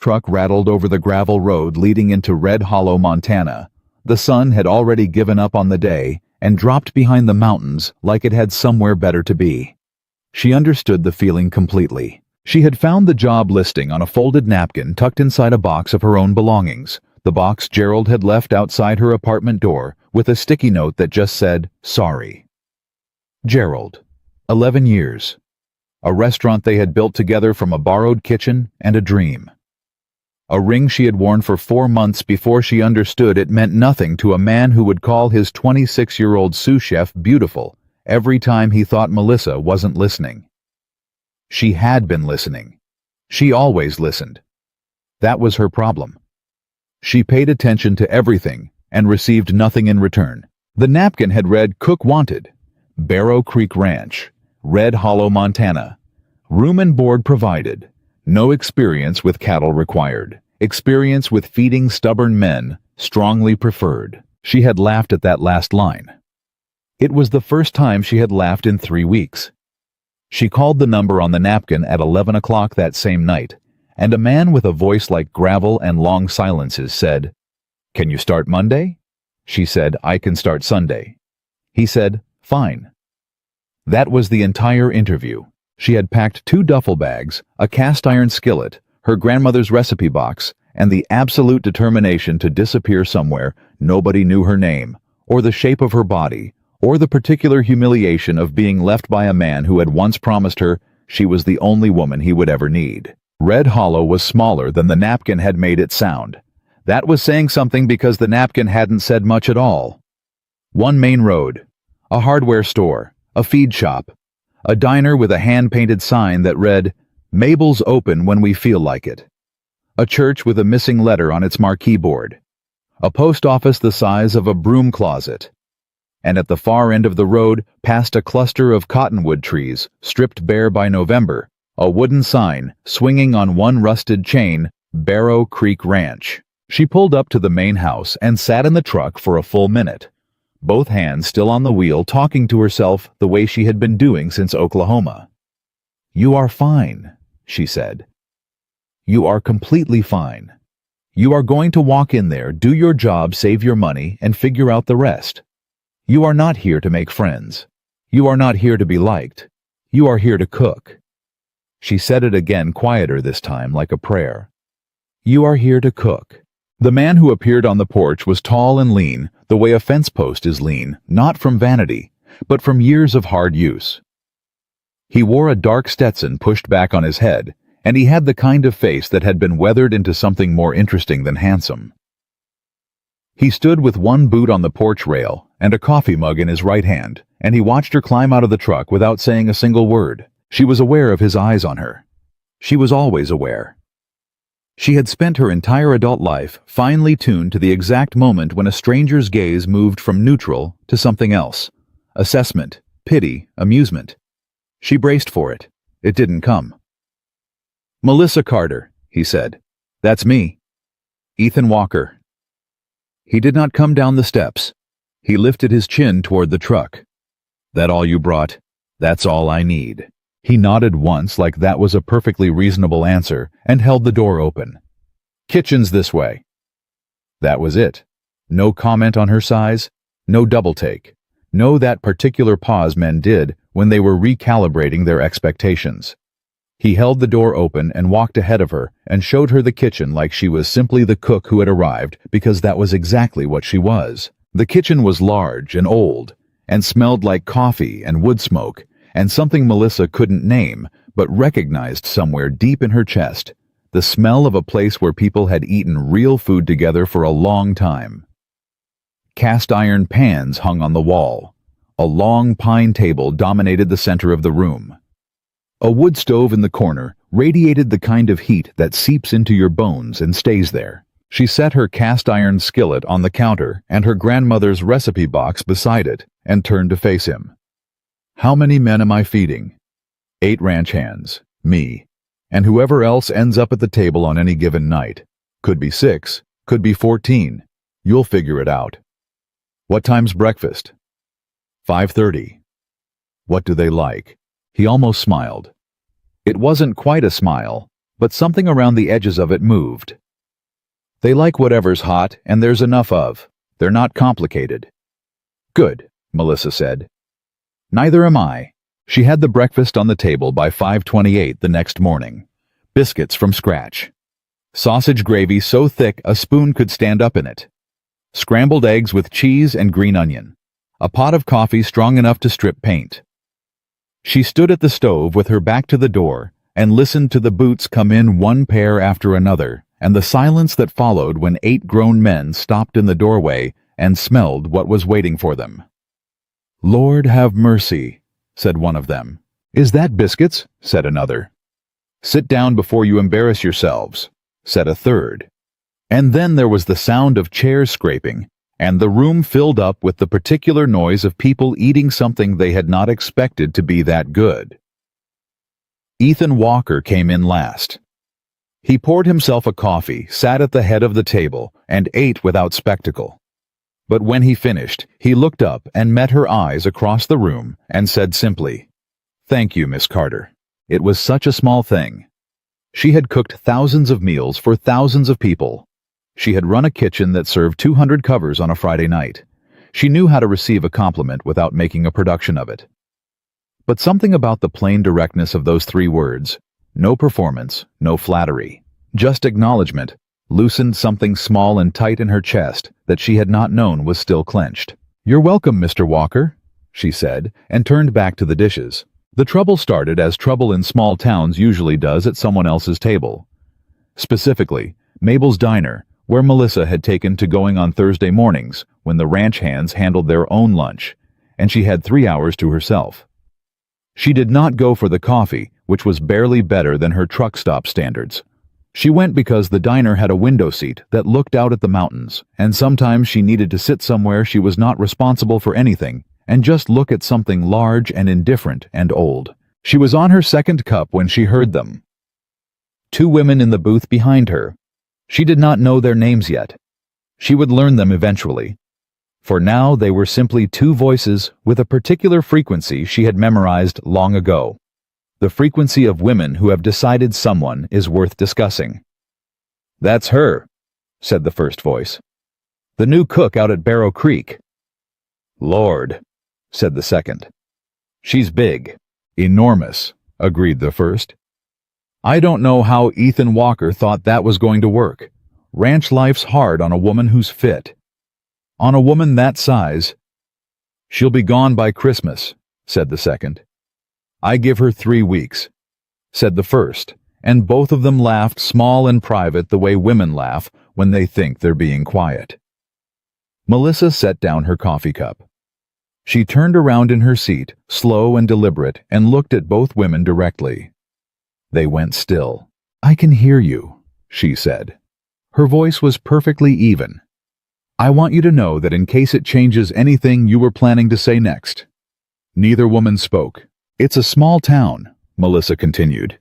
Truck rattled over the gravel road leading into Red Hollow, Montana. The sun had already given up on the day and dropped behind the mountains like it had somewhere better to be. She understood the feeling completely. She had found the job listing on a folded napkin tucked inside a box of her own belongings, the box Gerald had left outside her apartment door with a sticky note that just said, "Sorry." Gerald, 11 years. A restaurant they had built together from a borrowed kitchen and a dream. A ring she had worn for 4 months before she understood it meant nothing to a man who would call his 26-year-old sous chef beautiful every time he thought Melissa wasn't listening. She had been listening. She always listened. That was her problem. She paid attention to everything and received nothing in return. The napkin had read "Cook Wanted, Barrow Creek Ranch, Red Hollow, Montana. Room and board provided. No experience with cattle required. Experience with feeding stubborn men strongly preferred." She had laughed at that last line. It was the first time she had laughed in 3 weeks. She called the number on the napkin at 11 o'clock that same night, and a man with a voice like gravel and long silences said, "Can you start Monday?" She said, "I can start Sunday." He said, "Fine." That was the entire interview. She had packed 2 duffel bags, a cast-iron skillet, her grandmother's recipe box, and the absolute determination to disappear somewhere nobody knew her name, or the shape of her body, or the particular humiliation of being left by a man who had once promised her she was the only woman he would ever need. Red Hollow was smaller than the napkin had made it sound. That was saying something because the napkin hadn't said much at all. 1 main road, a hardware store, a feed shop, a diner with a hand-painted sign that read, "Mabel's open when we feel like it." A church with a missing letter on its marquee board. A post office the size of a broom closet. And at the far end of the road, past a cluster of cottonwood trees, stripped bare by November, a wooden sign, swinging on one rusted chain, "Barrow Creek Ranch." She pulled up to the main house and sat in the truck for a full minute, both hands still on the wheel, talking to herself the way she had been doing since Oklahoma. "You are fine," she said. "You are completely fine. You are going to walk in there, do your job, save your money, and figure out the rest. You are not here to make friends. You are not here to be liked. You are here to cook." She said it again, quieter this time, like a prayer. "You are here to cook." The man who appeared on the porch was tall and lean, the way a fence post is lean, not from vanity, but from years of hard use. He wore a dark Stetson pushed back on his head, and he had the kind of face that had been weathered into something more interesting than handsome. He stood with one boot on the porch rail and a coffee mug in his right hand, and he watched her climb out of the truck without saying a single word. She was aware of his eyes on her. She was always aware. She had spent her entire adult life finely tuned to the exact moment when a stranger's gaze moved from neutral to something else. Assessment, pity, amusement. She braced for it. It didn't come. "Melissa Carter," he said. "That's me. Ethan Walker." He did not come down the steps. He lifted his chin toward the truck. "That all you brought? That's all I need." He nodded once like that was a perfectly reasonable answer and held the door open. "Kitchen's this way." That was it. No comment on her size, no double take, no that particular pause men did when they were recalibrating their expectations. He held the door open and walked ahead of her and showed her the kitchen like she was simply the cook who had arrived, because that was exactly what she was. The kitchen was large and old and smelled like coffee and wood smoke and something Melissa couldn't name but recognized somewhere deep in her chest, the smell of a place where people had eaten real food together for a long time. Cast iron pans hung on the wall. A long pine table dominated the center of the room. A wood stove in the corner radiated the kind of heat that seeps into your bones and stays there. She set her cast-iron skillet on the counter and her grandmother's recipe box beside it and turned to face him. "How many men am I feeding?" 8 ranch hands, me, and whoever else ends up at the table on any given night. Could be 6, could be 14. You'll figure it out. "What time's breakfast?" 5:30. "What do they like?" He almost smiled. It wasn't quite a smile, but something around the edges of it moved. They like whatever's hot and there's enough of. They're not complicated. Good, Melissa said. Neither am I. She had the breakfast on the table by 5:28 the next morning. Biscuits from scratch. Sausage gravy so thick a spoon could stand up in it. Scrambled eggs with cheese and green onion. A pot of coffee strong enough to strip paint. She stood at the stove with her back to the door and listened to the boots come in one pair after another, and the silence that followed when 8 grown men stopped in the doorway and smelled what was waiting for them. "Lord have mercy," said one of them. "Is that biscuits?" said another. "Sit down before you embarrass yourselves," said a third. And then there was the sound of chairs scraping, and the room filled up with the particular noise of people eating something they had not expected to be that good. Ethan Walker came in last. He poured himself a coffee, sat at the head of the table, and ate without spectacle. But when he finished, he looked up and met her eyes across the room and said simply, "Thank you, Miss Carter. It was such a small thing." She had cooked thousands of meals for thousands of people. She had run a kitchen that served 200 covers on a Friday night. She knew how to receive a compliment without making a production of it. But something about the plain directness of those 3 words, no performance, no flattery, just acknowledgement, loosened something small and tight in her chest that she had not known was still clenched. "You're welcome, Mr. Walker," she said, and turned back to the dishes. The trouble started as trouble in small towns usually does at someone else's table. Specifically, Mabel's Diner, where Melissa had taken to going on Thursday mornings when the ranch hands handled their own lunch, and she had 3 hours to herself. She did not go for the coffee, which was barely better than her truck stop standards. She went because the diner had a window seat that looked out at the mountains, and sometimes she needed to sit somewhere she was not responsible for anything and just look at something large and indifferent and old. She was on her 2nd cup when she heard them. 2 women in the booth behind her. She did not know their names yet. She would learn them eventually. For now they were simply 2 voices with a particular frequency she had memorized long ago. The frequency of women who have decided someone is worth discussing. "That's her," said the first voice. "The new cook out at Barrow Creek." "Lord," said the second. "She's big." "Enormous," agreed the first. "I don't know how Ethan Walker thought that was going to work. Ranch life's hard on a woman who's fit. On a woman that size." "She'll be gone by Christmas," said the second. "I give her 3 weeks," said the first, and both of them laughed small and private the way women laugh when they think they're being quiet. Melissa set down her coffee cup. She turned around in her seat, slow and deliberate, and looked at both women directly. They went still. "I can hear you," she said. Her voice was perfectly even. "I want you to know that in case it changes anything you were planning to say next." Neither woman spoke. "It's a small town," Melissa continued.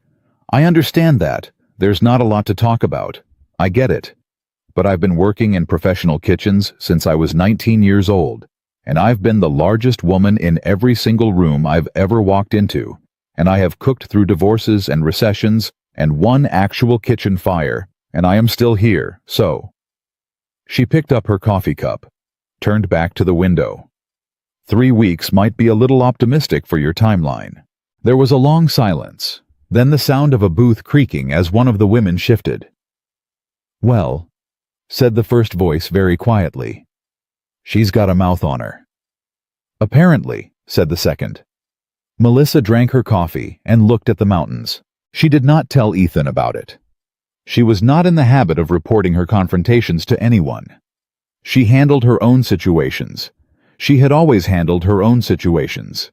"I understand that. There's not a lot to talk about. I get it. But I've been working in professional kitchens since I was 19 years old, and I've been the largest woman in every single room I've ever walked into, and I have cooked through divorces and recessions and 1 actual kitchen fire, and I am still here, so." She picked up her coffee cup, turned back to the window. 3 weeks might be a little optimistic for your timeline. There was a long silence, then the sound of a booth creaking as one of the women shifted. "Well," said the first voice very quietly, "she's got a mouth on her." "Apparently," said the second. Melissa drank her coffee and looked at the mountains. She did not tell Ethan about it. She was not in the habit of reporting her confrontations to anyone. She handled her own situations. She had always handled her own situations.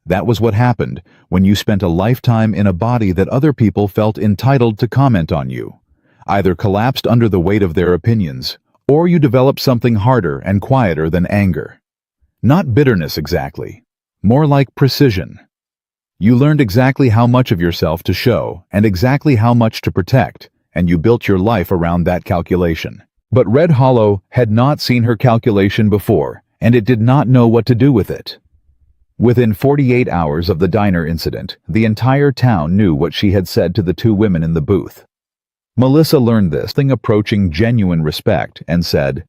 That was what happened when you spent a lifetime in a body that other people felt entitled to comment on you, either collapsed under the weight of their opinions, or you developed something harder and quieter than anger. Not bitterness exactly, more like precision. You learned exactly how much of yourself to show and exactly how much to protect, and you built your life around that calculation. But Red Hollow had not seen her calculation before, and it did not know what to do with it. Within 48 hours of the diner incident, the entire town knew what she had said to the two women in the booth. Melissa learned this thing approaching genuine respect and said,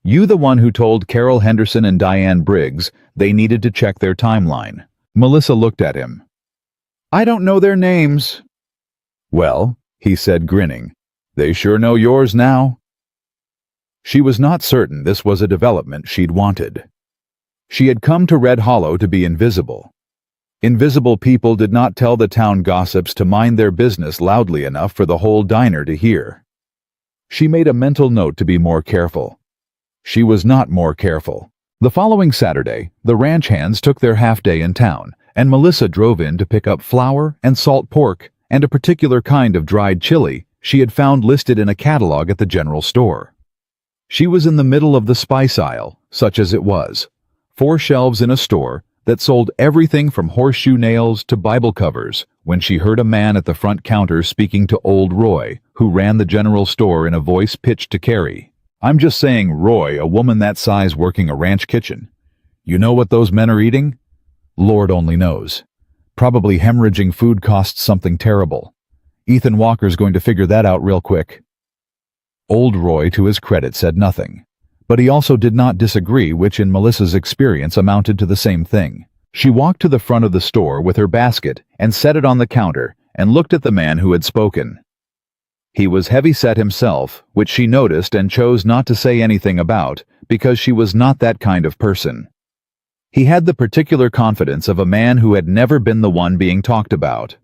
"You the one who told Carol Henderson and Diane Briggs they needed to check their timeline." Melissa looked at him. "I don't know their names." "Well," he said, grinning, "they sure know yours now." She was not certain this was a development she'd wanted. She had come to Red Hollow to be invisible. Invisible people did not tell the town gossips to mind their business loudly enough for the whole diner to hear. She made a mental note to be more careful. She was not more careful. The following Saturday, the ranch hands took their half-day in town, and Melissa drove in to pick up flour and salt pork and a particular kind of dried chili she had found listed in a catalog at the general store. She was in the middle of the spice aisle, such as it was, 4 shelves in a store that sold everything from horseshoe nails to Bible covers, when she heard a man at the front counter speaking to old Roy, who ran the general store, in a voice pitched to Carrie. "I'm just saying, Roy, a woman that size working a ranch kitchen. You know what those men are eating? Lord only knows. Probably hemorrhaging food costs something terrible. Ethan Walker's going to figure that out real quick." Old Roy, to his credit, said nothing, but he also did not disagree, which in Melissa's experience amounted to the same thing. She walked to the front of the store with her basket and set it on the counter and looked at the man who had spoken. He was heavy-set himself, which she noticed and chose not to say anything about, because she was not that kind of person. He had the particular confidence of a man who had never been the one being talked about.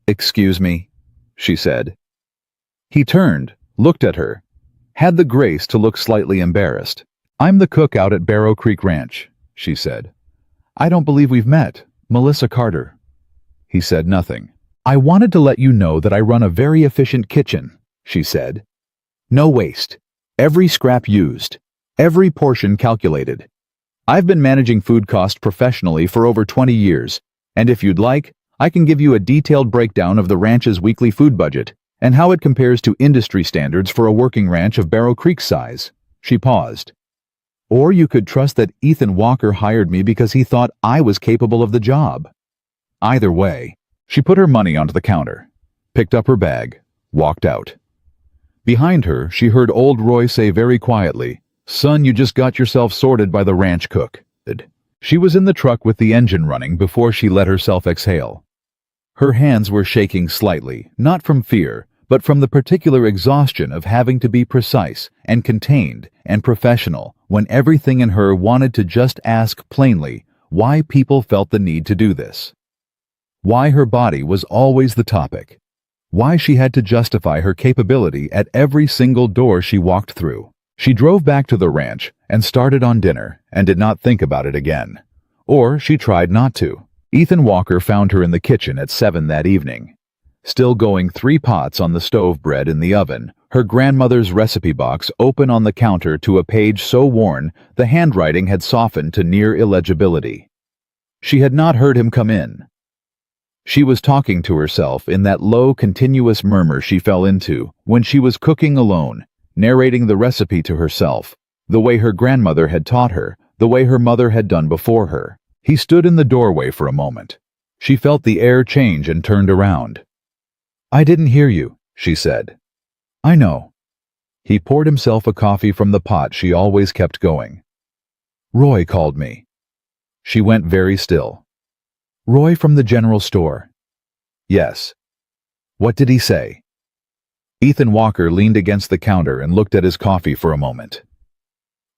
"Excuse me," she said. He turned, looked at her, had the grace to look slightly embarrassed. "I'm the cook out at Barrow Creek Ranch," she said. "I don't believe we've met. Melissa Carter." He said nothing. "I wanted to let you know that I run a very efficient kitchen," she said. "No waste. Every scrap used. Every portion calculated. I've been managing food costs professionally for over 20 years, and if you'd like, I can give you a detailed breakdown of the ranch's weekly food budget and how it compares to industry standards for a working ranch of Barrow Creek size." She paused. "Or you could trust that Ethan Walker hired me because he thought I was capable of the job. Either way." She put her money onto the counter, picked up her bag, walked out. Behind her, she heard old Roy say very quietly, "Son, you just got yourself sorted by the ranch cook." She was in the truck with the engine running before she let herself exhale. Her hands were shaking slightly, not from fear, but from the particular exhaustion of having to be precise and contained and professional when everything in her wanted to just ask plainly why people felt the need to do this. Why her body was always the topic. Why she had to justify her capability at every single door she walked through. She drove back to the ranch and started on dinner and did not think about it again. Or she tried not to. Ethan Walker found her in the kitchen at 7 that evening, still going 3 pots on the stove, bread in the oven, her grandmother's recipe box open on the counter to a page so worn the handwriting had softened to near illegibility. She had not heard him come in. She was talking to herself in that low, continuous murmur she fell into when she was cooking alone, narrating the recipe to herself, the way her grandmother had taught her, the way her mother had done before her. He stood in the doorway for a moment. She felt the air change and turned around. "I didn't hear you," she said. "I know." He poured himself a coffee from the pot she always kept going. "Roy called me." She went very still. "Roy from the general store?" "Yes." "What did he say?" Ethan Walker leaned against the counter and looked at his coffee for a moment.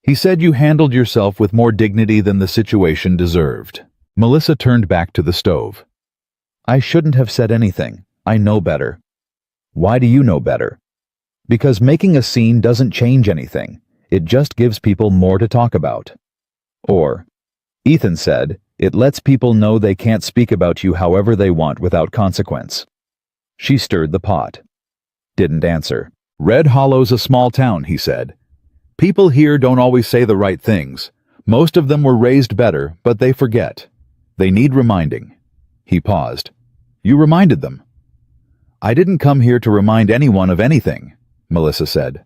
"He said you handled yourself with more dignity than the situation deserved." Melissa turned back to the stove. "I shouldn't have said anything. I know better." "Why do you know better?" "Because making a scene doesn't change anything. It just gives people more to talk about." Or, Ethan said, "It lets people know they can't speak about you however they want without consequence." She stirred the pot. Didn't answer. "Red Hollow's a small town," he said. "People here don't always say the right things. Most of them were raised better, but they forget. They need reminding." He paused. "You reminded them." "I didn't come here to remind anyone of anything," Melissa said.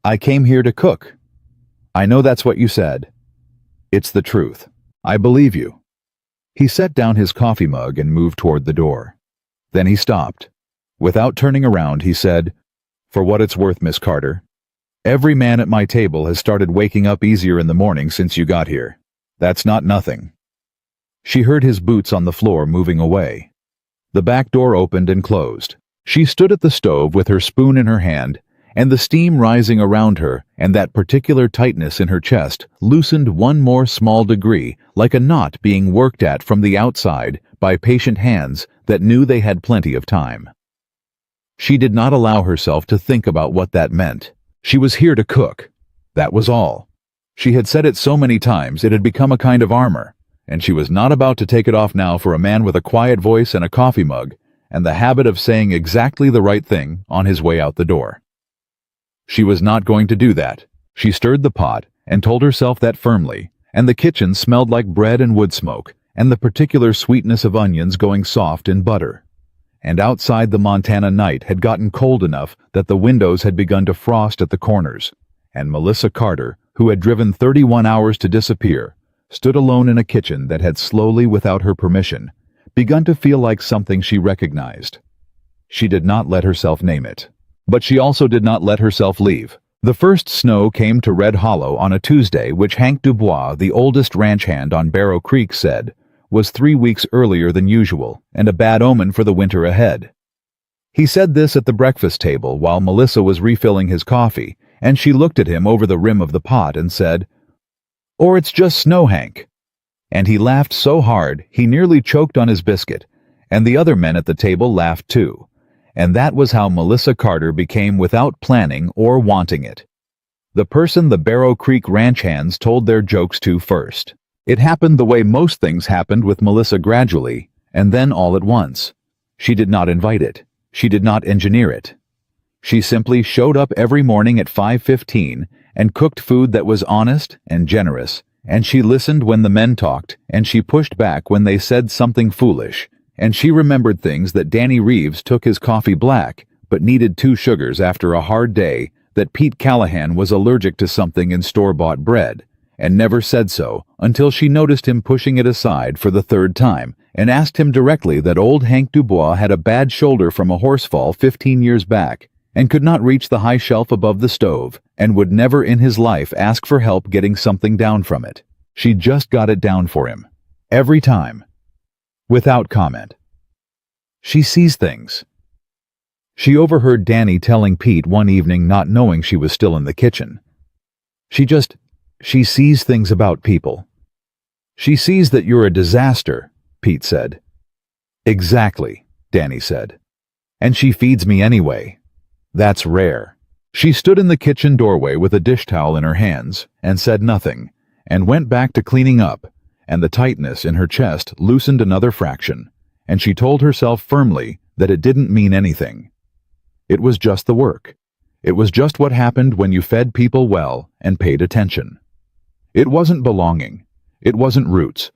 "I came here to cook." "I know that's what you said." "It's the truth. I believe you." He set down his coffee mug and moved toward the door. Then he stopped. Without turning around, he said, "For what it's worth, Miss Carter, every man at my table has started waking up easier in the morning since you got here. That's not nothing." She heard his boots on the floor moving away. The back door opened and closed. She stood at the stove with her spoon in her hand, and the steam rising around her and that particular tightness in her chest loosened one more small degree, like a knot being worked at from the outside by patient hands that knew they had plenty of time. She did not allow herself to think about what that meant. She was here to cook. That was all. She had said it so many times it had become a kind of armor, and she was not about to take it off now for a man with a quiet voice and a coffee mug, and the habit of saying exactly the right thing on his way out the door. She was not going to do that. She stirred the pot and told herself that firmly, and the kitchen smelled like bread and wood smoke, and the particular sweetness of onions going soft in butter. And outside the Montana night had gotten cold enough that the windows had begun to frost at the corners, and Melissa Carter, who had driven 31 hours to disappear, stood alone in a kitchen that had slowly, without her permission, begun to feel like something she recognized. She did not let herself name it. But she also did not let herself leave. The first snow came to Red Hollow on a Tuesday, which Hank Dubois, the oldest ranch hand on Barrow Creek, said was 3 weeks earlier than usual and a bad omen for the winter ahead. He said this at the breakfast table while Melissa was refilling his coffee, and she looked at him over the rim of the pot and said, "Or it's just snow, Hank." And he laughed so hard he nearly choked on his biscuit, and the other men at the table laughed too. And that was how Melissa Carter became, without planning or wanting it, the person the Barrow Creek ranch hands told their jokes to first. It happened the way most things happened with Melissa, gradually, and then all at once. She did not invite it. She did not engineer it. She simply showed up every morning at 5:15 and cooked food that was honest and generous, and she listened when the men talked, and she pushed back when they said something foolish, and she remembered things that Danny Reeves took his coffee black but needed 2 sugars after a hard day, that Pete Callahan was allergic to something in store-bought bread, and never said so until she noticed him pushing it aside for the 3rd time and asked him directly that old Hank Dubois had a bad shoulder from a horse fall 15 years back and could not reach the high shelf above the stove and would never in his life ask for help getting something down from it. She just got it down for him. Every time. Without comment. She sees things. She overheard Danny telling Pete one evening, not knowing she was still in the kitchen. She sees things about people. She sees that you're a disaster, Pete said. Exactly, Danny said. And she feeds me anyway. That's rare. She stood in the kitchen doorway with a dish towel in her hands and said nothing, and went back to cleaning up, and the tightness in her chest loosened another fraction, and she told herself firmly that it didn't mean anything. It was just the work. It was just what happened when you fed people well and paid attention. It wasn't belonging. It wasn't roots.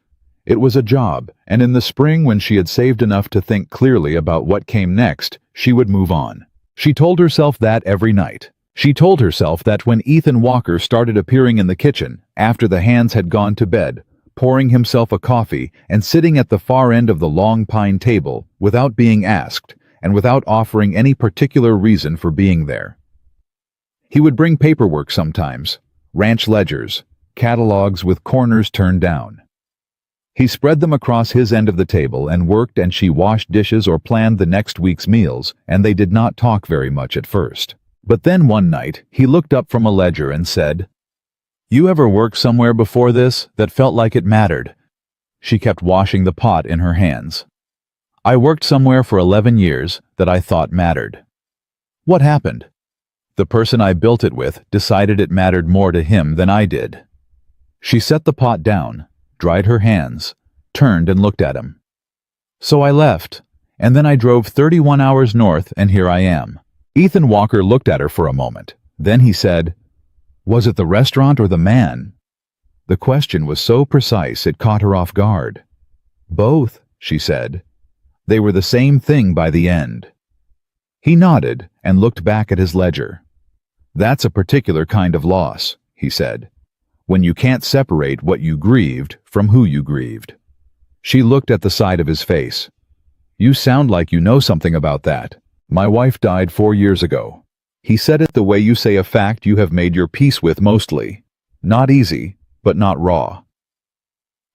It was a job, and in the spring, when she had saved enough to think clearly about what came next, she would move on. She told herself that every night. She told herself that when Ethan Walker started appearing in the kitchen, after the hands had gone to bed, pouring himself a coffee and sitting at the far end of the long pine table without being asked and without offering any particular reason for being there. He would bring paperwork sometimes, ranch ledgers, catalogs with corners turned down. He spread them across his end of the table and worked, and she washed dishes or planned the next week's meals, and they did not talk very much at first. But then one night, he looked up from a ledger and said, "You ever worked somewhere before this that felt like it mattered?" She kept washing the pot in her hands. "I worked somewhere for 11 years that I thought mattered." "What happened?" "The person I built it with decided it mattered more to him than I did." She set the pot down, dried her hands, turned and looked at him. "So I left, and then I drove 31 hours north, and here I am." Ethan Walker looked at her for a moment. Then he said, "Was it the restaurant or the man?" The question was so precise it caught her off guard. "Both," she said. "They were the same thing by the end." He nodded and looked back at his ledger. "That's a particular kind of loss," he said, "when you can't separate what you grieved from who you grieved." She looked at the side of his face. "You sound like you know something about that. My wife died 4 years ago." He said it the way you say a fact you have made your peace with mostly. Not easy, but not raw.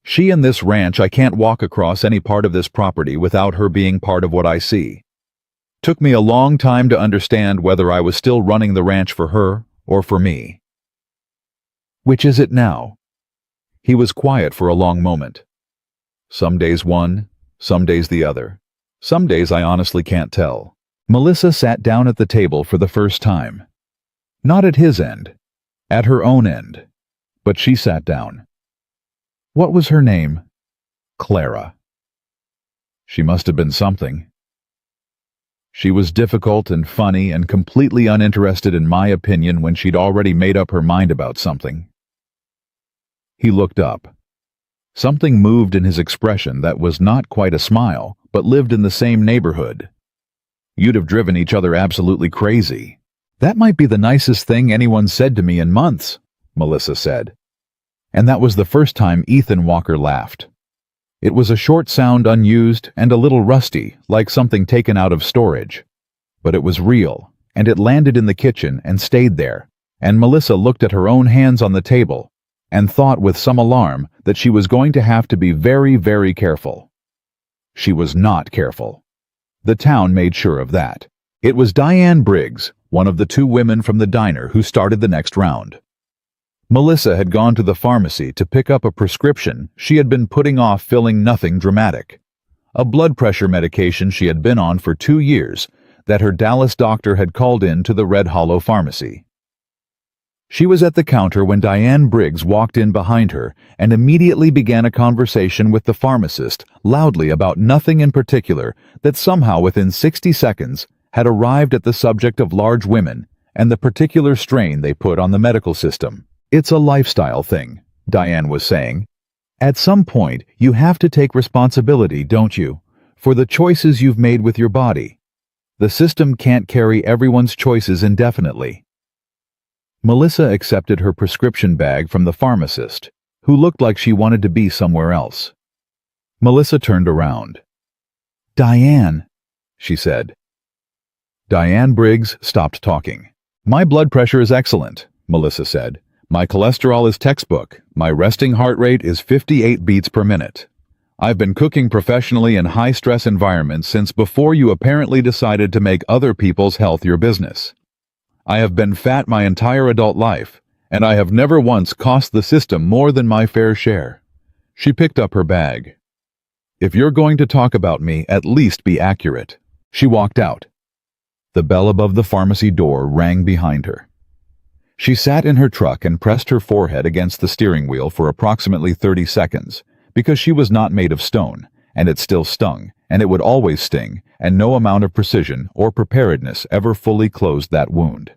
"She and this ranch, I can't walk across any part of this property without her being part of what I see. Took me a long time to understand whether I was still running the ranch for her or for me." "Which is it now?" He was quiet for a long moment. "Some days one, some days the other. Some days I honestly can't tell." Melissa sat down at the table for the first time. Not at his end, at her own end. But she sat down. "What was her name?" "Clara." "She must have been something." "She was difficult and funny and completely uninterested in my opinion when she'd already made up her mind about something." He looked up. Something moved in his expression that was not quite a smile, but lived in the same neighborhood. "You'd have driven each other absolutely crazy." "That might be the nicest thing anyone said to me in months," Melissa said. And that was the first time Ethan Walker laughed. It was a short sound, unused and a little rusty, like something taken out of storage. But it was real, and it landed in the kitchen and stayed there, and Melissa looked at her own hands on the table and thought with some alarm that she was going to have to be very, very careful. She was not careful. The town made sure of that. It was Diane Briggs, one of the two women from the diner, who started the next round. Melissa had gone to the pharmacy to pick up a prescription she had been putting off, filling nothing dramatic. A blood pressure medication she had been on for 2 years that her Dallas doctor had called in to the Red Hollow pharmacy. She was at the counter when Diane Briggs walked in behind her and immediately began a conversation with the pharmacist, loudly about nothing in particular, that somehow within 60 seconds had arrived at the subject of large women and the particular strain they put on the medical system. "It's a lifestyle thing," Diane was saying. "At some point, you have to take responsibility, don't you, for the choices you've made with your body. The system can't carry everyone's choices indefinitely." Melissa accepted her prescription bag from the pharmacist, who looked like she wanted to be somewhere else. Melissa turned around. "Diane," she said. Diane Briggs stopped talking. "My blood pressure is excellent," Melissa said. "My cholesterol is textbook. My resting heart rate is 58 beats per minute. I've been cooking professionally in high-stress environments since before you apparently decided to make other people's health your business. I have been fat my entire adult life, and I have never once cost the system more than my fair share." She picked up her bag. "If you're going to talk about me, at least be accurate." She walked out. The bell above the pharmacy door rang behind her. She sat in her truck and pressed her forehead against the steering wheel for approximately 30 seconds, because she was not made of stone, and it still stung, and it would always sting, and no amount of precision or preparedness ever fully closed that wound.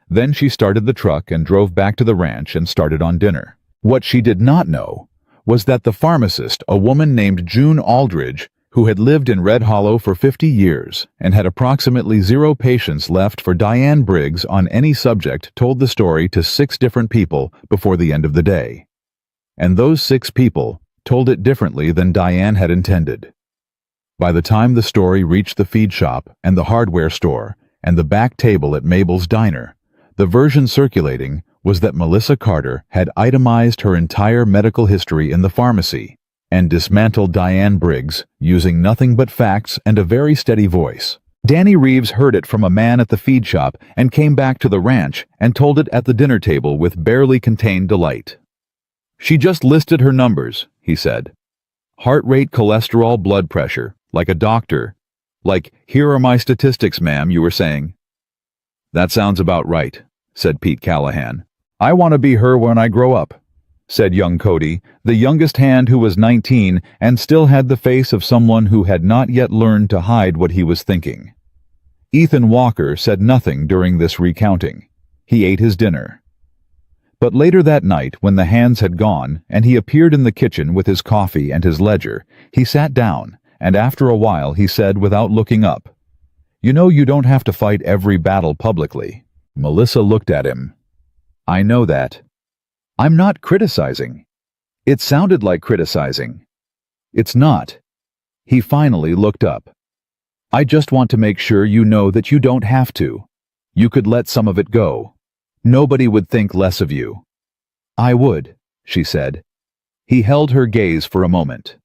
Then she started the truck and drove back to the ranch and started on dinner. What she did not know was that the pharmacist, a woman named June Aldridge, who had lived in Red Hollow for 50 years and had approximately 0 patients left for Diane Briggs on any subject, told the story to 6 different people before the end of the day. And those 6 people told it differently than Diane had intended. By the time the story reached the feed shop and the hardware store and the back table at Mabel's diner, the version circulating was that Melissa Carter had itemized her entire medical history in the pharmacy and dismantled Diane Briggs using nothing but facts and a very steady voice. Danny Reeves heard it from a man at the feed shop and came back to the ranch and told it at the dinner table with barely contained delight. "She just listed her numbers," he said. "Heart rate, cholesterol, blood pressure, like a doctor. Like, here are my statistics, ma'am, you were saying." "That sounds about right," said Pete Callahan. "I want to be her when I grow up," said young Cody, the youngest hand, who was 19 and still had the face of someone who had not yet learned to hide what he was thinking. Ethan Walker said nothing during this recounting. He ate his dinner. But later that night, when the hands had gone and he appeared in the kitchen with his coffee and his ledger, he sat down, and after a while he said without looking up, "You know, you don't have to fight every battle publicly." Melissa looked at him. "I know that. I'm not criticizing." It sounded like criticizing. It's not. He finally looked up. I just want to make sure you know that you don't have to. You could let some of it go. Nobody would think less of you. I would, she said. He held her gaze for a moment.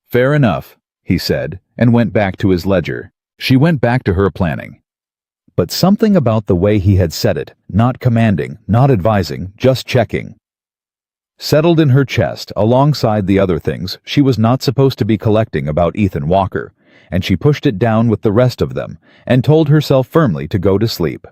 Fair enough, he said, and went back to his ledger. She went back to her planning. But something about the way he had said it, not commanding, not advising, just checking, settled in her chest alongside the other things she was not supposed to be collecting about Ethan Walker, and she pushed it down with the rest of them and told herself firmly to go to sleep.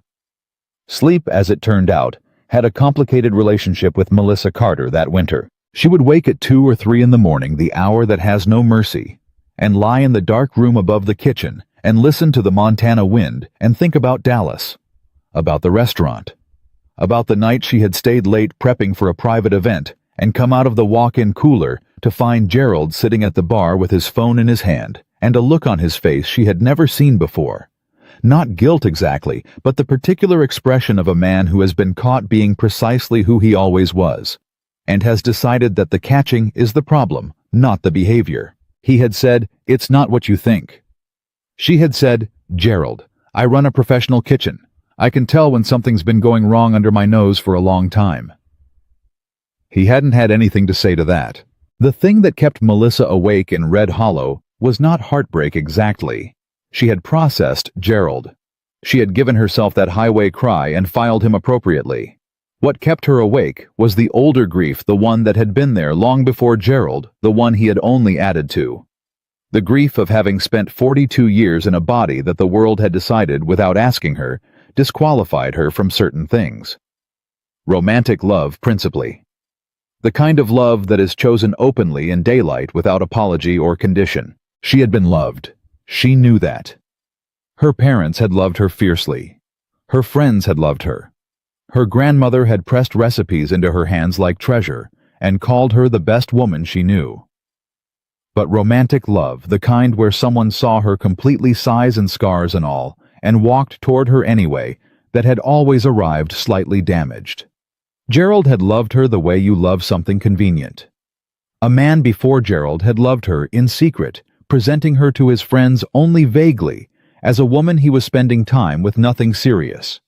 Sleep, as it turned out, had a complicated relationship with Melissa Carter that winter. She would wake at 2 or 3 in the morning, the hour that has no mercy, and lie in the dark room above the kitchen and listen to the Montana wind and think about Dallas, about the restaurant, about the night she had stayed late prepping for a private event and come out of the walk-in cooler to find Gerald sitting at the bar with his phone in his hand and a look on his face she had never seen before. Not guilt exactly, but the particular expression of a man who has been caught being precisely who he always was, and has decided that the catching is the problem, not the behavior. He had said, "It's not what you think." She had said, "Gerald, I run a professional kitchen. I can tell when something's been going wrong under my nose for a long time." He hadn't had anything to say to that. The thing that kept Melissa awake in Red Hollow was not heartbreak exactly. She had processed Gerald. She had given herself that highway cry and filed him appropriately. What kept her awake was the older grief, the one that had been there long before Gerald, the one he had only added to. The grief of having spent 42 years in a body that the world had decided, without asking her, disqualified her from certain things. Romantic love, principally. The kind of love that is chosen openly in daylight without apology or condition. She had been loved. She knew that. Her parents had loved her fiercely. Her friends had loved her. Her grandmother had pressed recipes into her hands like treasure and called her the best woman she knew. But romantic love, the kind where someone saw her completely, size and scars and all, and walked toward her anyway, that had always arrived slightly damaged. Gerald had loved her the way you love something convenient. A man before Gerald had loved her in secret, presenting her to his friends only vaguely, as a woman he was spending time with, nothing serious.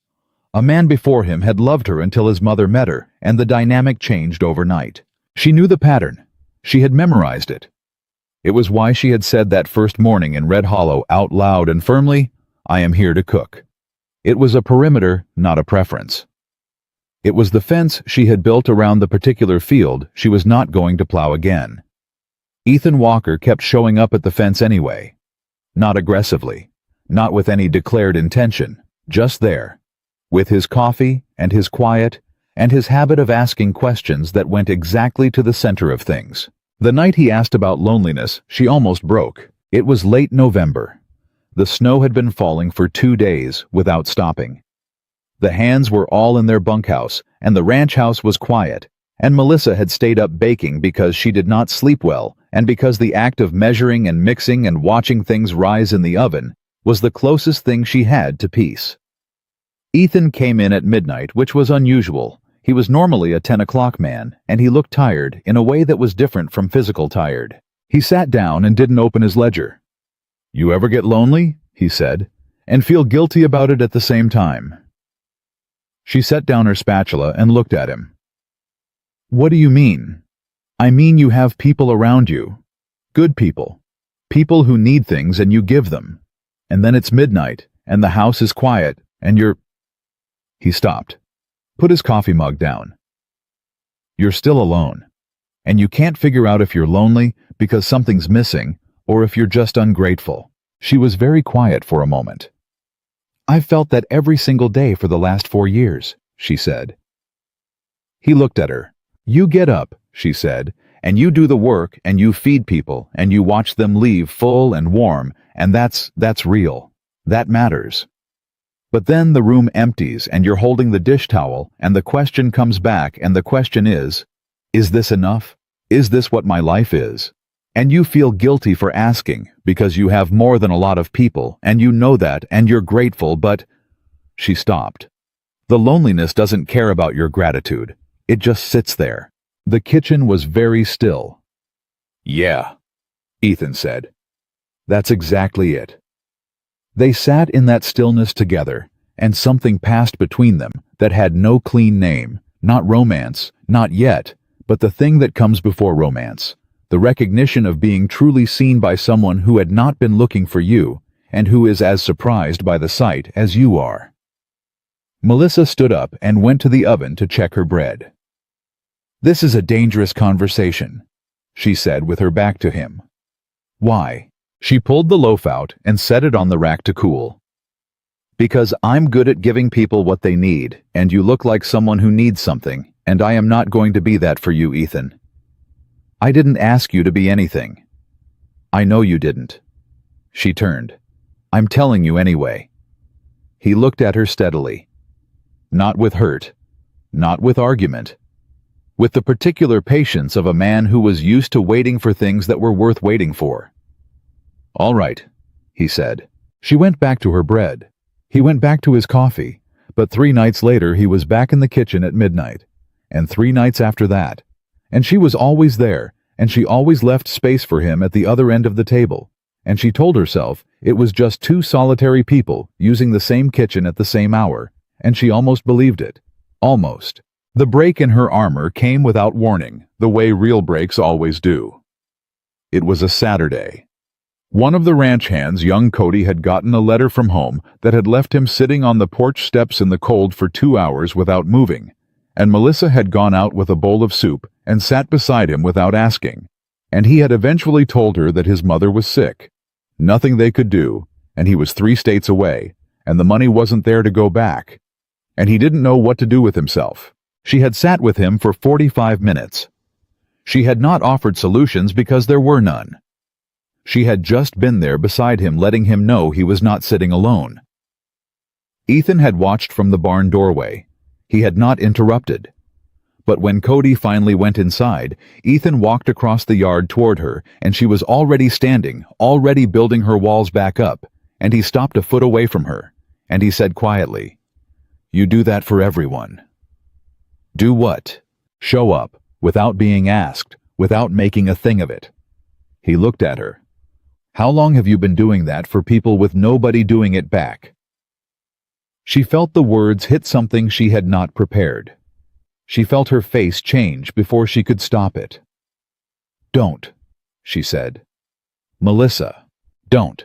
A man before him had loved her until his mother met her, and the dynamic changed overnight. She knew the pattern. She had memorized it. It was why she had said that first morning in Red Hollow out loud and firmly, "I am here to cook." It was a perimeter, not a preference. It was the fence she had built around the particular field she was not going to plow again. Ethan Walker kept showing up at the fence anyway. Not aggressively, not with any declared intention, just there, with his coffee and his quiet and his habit of asking questions that went exactly to the center of things. The night he asked about loneliness, she almost broke. It was late November. The snow had been falling for 2 days without stopping. The hands were all in their bunkhouse, and the ranch house was quiet, and Melissa had stayed up baking because she did not sleep well, and because the act of measuring and mixing and watching things rise in the oven was the closest thing she had to peace. Ethan came in at midnight, which was unusual. He was normally a 10 o'clock man, and he looked tired in a way that was different from physical tired. He sat down and didn't open his ledger. "You ever get lonely?" he said, "and feel guilty about it at the same time?" She set down her spatula and looked at him. "What do you mean?" "I mean you have people around you. Good people. People who need things and you give them. And then it's midnight, and the house is quiet, and you're—" He stopped, put his coffee mug down. "You're still alone. And you can't figure out if you're lonely because something's missing or if you're just ungrateful." She was very quiet for a moment. "I've felt that every single day for the last 4 years, she said. He looked at her. "You get up," she said, "and you do the work and you feed people and you watch them leave full and warm, and that's real. That matters. But then the room empties and you're holding the dish towel and the question comes back, and the question is this enough? Is this what my life is? And you feel guilty for asking because you have more than a lot of people and you know that and you're grateful, but—" She stopped. "The loneliness doesn't care about your gratitude. It just sits there." The kitchen was very still. "Yeah." Ethan said. That's exactly it. They sat in that stillness together, and something passed between them that had no clean name, not romance, not yet, but the thing that comes before romance, the recognition of being truly seen by someone who had not been looking for you, and who is as surprised by the sight as you are. Melissa stood up and went to the oven to check her bread. This is a dangerous conversation, she said with her back to him. Why? She pulled the loaf out and set it on the rack to cool. Because I'm good at giving people what they need, and you look like someone who needs something, and I am not going to be that for you, Ethan. I didn't ask you to be anything. I know you didn't. She turned. I'm telling you anyway. He looked at her steadily. Not with hurt, not with argument, with the particular patience of a man who was used to waiting for things that were worth waiting for. All right, he said. She went back to her bread. He went back to his coffee, but 3 nights later he was back in the kitchen at midnight, and 3 nights after that, and she was always there, and she always left space for him at the other end of the table, and she told herself it was just 2 solitary people using the same kitchen at the same hour, and she almost believed it. Almost. The break in her armor came without warning, the way real breaks always do. It was a Saturday. One of the ranch hands, young Cody, had gotten a letter from home that had left him sitting on the porch steps in the cold for 2 hours without moving, and Melissa had gone out with a bowl of soup and sat beside him without asking, and he had eventually told her that his mother was sick. Nothing they could do, and he was 3 states away, and the money wasn't there to go back, and he didn't know what to do with himself. She had sat with him for 45 minutes. She had not offered solutions because there were none. She had just been there beside him, letting him know he was not sitting alone. Ethan had watched from the barn doorway. He had not interrupted. But when Cody finally went inside, Ethan walked across the yard toward her, and she was already standing, already building her walls back up, and he stopped a foot away from her, and he said quietly, "You do that for everyone." Do what? Show up, without being asked, without making a thing of it. He looked at her. How long have you been doing that for people with nobody doing it back? She felt the words hit something she had not prepared. She felt her face change before she could stop it. Don't, she said. Melissa, don't.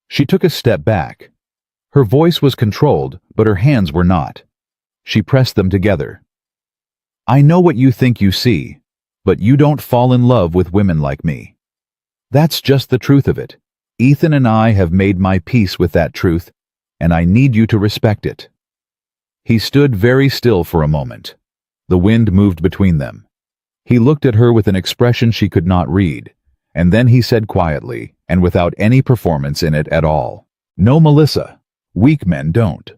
She took a step back. Her voice was controlled, but her hands were not. She pressed them together. I know what you think you see, but you don't fall in love with women like me. That's just the truth of it. Ethan and I have made my peace with that truth, and I need you to respect it. He stood very still for a moment. The wind moved between them. He looked at her with an expression she could not read, and then he said quietly, and without any performance in it at all, No, Melissa, weak men don't.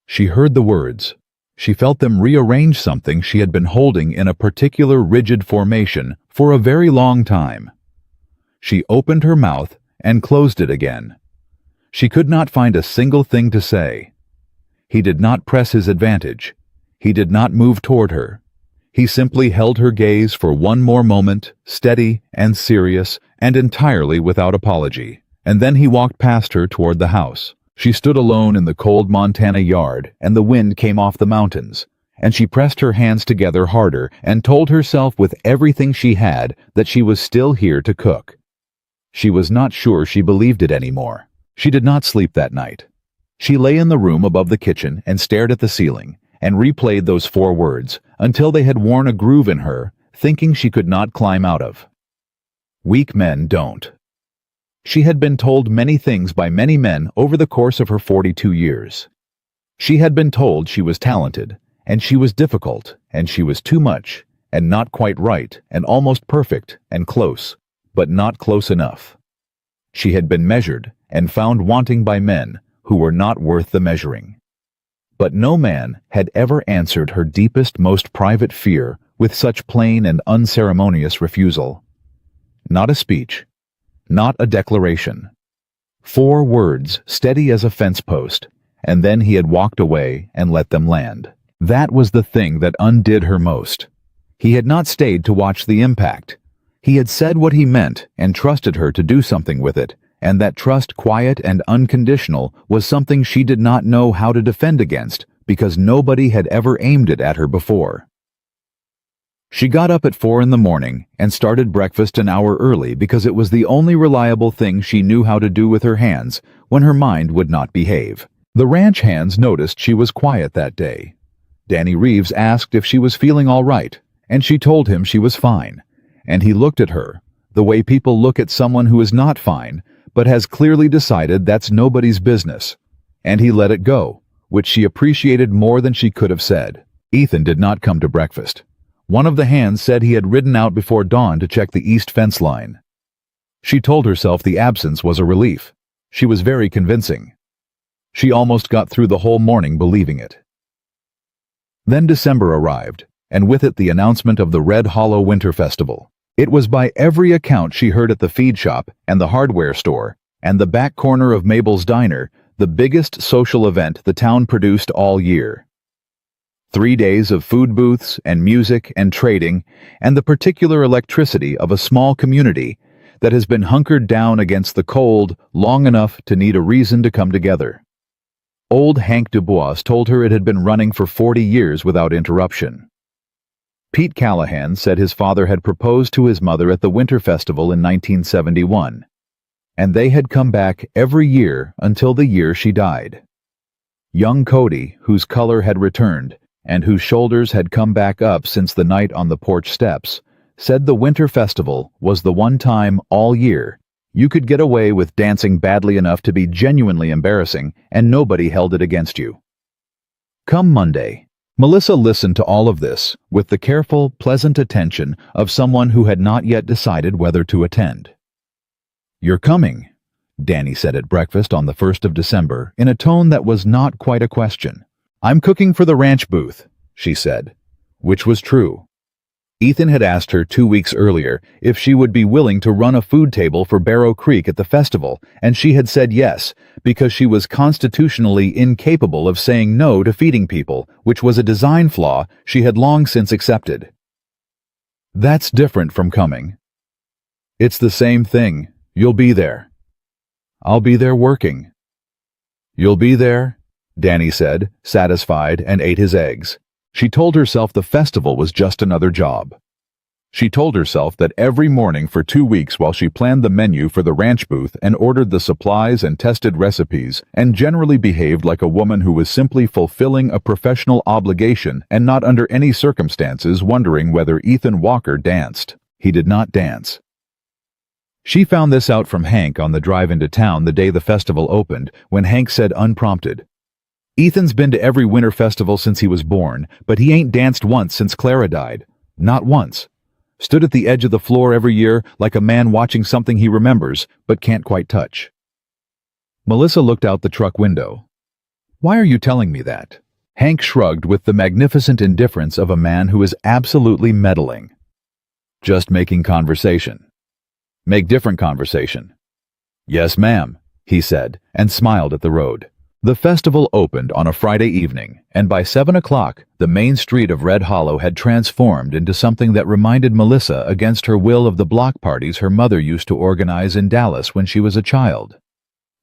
She heard the words. She felt them rearrange something she had been holding in a particular rigid formation for a very long time. She opened her mouth and closed it again. She could not find a single thing to say. He did not press his advantage. He did not move toward her. He simply held her gaze for one more moment, steady and serious and entirely without apology, and then he walked past her toward the house. She stood alone in the cold Montana yard, and the wind came off the mountains, and she pressed her hands together harder and told herself with everything she had that she was still here to cook. She was not sure she believed it anymore. She did not sleep that night. She lay in the room above the kitchen and stared at the ceiling and replayed those 4 words until they had worn a groove in her, thinking she could not climb out of. Weak men don't. She had been told many things by many men over the course of her 42 years. She had been told she was talented, and she was difficult, and she was too much, and not quite right, and almost perfect, and close, but not close enough. She had been measured and found wanting by men who were not worth the measuring. But no man had ever answered her deepest, most private fear with such plain and unceremonious refusal. Not a speech, not a declaration. 4 words, steady as a fence post, and then he had walked away and let them land. That was the thing that undid her most. He had not stayed to watch the impact. He had said what he meant and trusted her to do something with it, and that trust, quiet and unconditional, was something she did not know how to defend against because nobody had ever aimed it at her before. She got up at 4 in the morning and started breakfast an hour early because it was the only reliable thing she knew how to do with her hands when her mind would not behave. The ranch hands noticed she was quiet that day. Danny Reeves asked if she was feeling all right, and she told him she was fine. And he looked at her, the way people look at someone who is not fine, but has clearly decided that's nobody's business. And he let it go, which she appreciated more than she could have said. Ethan did not come to breakfast. One of the hands said he had ridden out before dawn to check the east fence line. She told herself the absence was a relief. She was very convincing. She almost got through the whole morning believing it. Then December arrived, and with it the announcement of the Red Hollow Winter Festival. It was by every account she heard at the feed shop and the hardware store and the back corner of Mabel's Diner, the biggest social event the town produced all year. 3 days of food booths and music and trading and the particular electricity of a small community that has been hunkered down against the cold long enough to need a reason to come together. Old Hank Dubois told her it had been running for 40 years without interruption. Pete Callahan said his father had proposed to his mother at the Winter Festival in 1971, and they had come back every year until the year she died. Young Cody, whose color had returned, and whose shoulders had come back up since the night on the porch steps, said the Winter Festival was the one time all year you could get away with dancing badly enough to be genuinely embarrassing and nobody held it against you. Come Monday, Melissa listened to all of this with the careful, pleasant attention of someone who had not yet decided whether to attend. "You're coming," Danny said at breakfast on the 1st of December in a tone that was not quite a question. "I'm cooking for the ranch booth," she said, which was true. Ethan had asked her 2 weeks earlier if she would be willing to run a food table for Barrow Creek at the festival, and she had said yes, because she was constitutionally incapable of saying no to feeding people, which was a design flaw she had long since accepted. "That's different from coming." "It's the same thing. You'll be there." "I'll be there working." "You'll be there?" Danny said, satisfied, and ate his eggs. She told herself the festival was just another job. She told herself that every morning for 2 weeks while she planned the menu for the ranch booth and ordered the supplies and tested recipes and generally behaved like a woman who was simply fulfilling a professional obligation and not under any circumstances wondering whether Ethan Walker danced. He did not dance. She found this out from Hank on the drive into town the day the festival opened, when Hank said unprompted, "Ethan's been to every winter festival since he was born, but he ain't danced once since Clara died. Not once. Stood at the edge of the floor every year like a man watching something he remembers, but can't quite touch." Melissa looked out the truck window. "Why are you telling me that?" Hank shrugged with the magnificent indifference of a man who is absolutely meddling. "Just making conversation." "Make different conversation." "Yes, ma'am," he said, and smiled at the road. The festival opened on a Friday evening, and by 7 o'clock, the main street of Red Hollow had transformed into something that reminded Melissa against her will of the block parties her mother used to organize in Dallas when she was a child.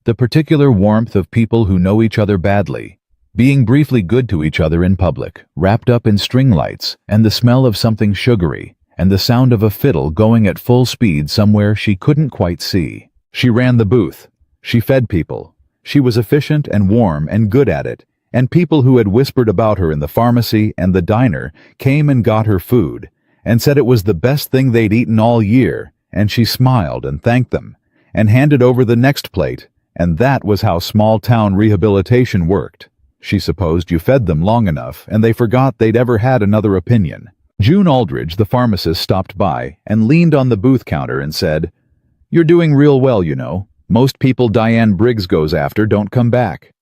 The particular warmth of people who know each other badly, being briefly good to each other in public, wrapped up in string lights, and the smell of something sugary, and the sound of a fiddle going at full speed somewhere she couldn't quite see. She ran the booth. She fed people. She was efficient and warm and good at it, and people who had whispered about her in the pharmacy and the diner came and got her food, and said it was the best thing they'd eaten all year, and she smiled and thanked them, and handed over the next plate, and that was how small-town rehabilitation worked. She supposed you fed them long enough, and they forgot they'd ever had another opinion. June Aldridge, the pharmacist, stopped by and leaned on the booth counter and said, "You're doing real well, you know. Most people Diane Briggs goes after don't come back."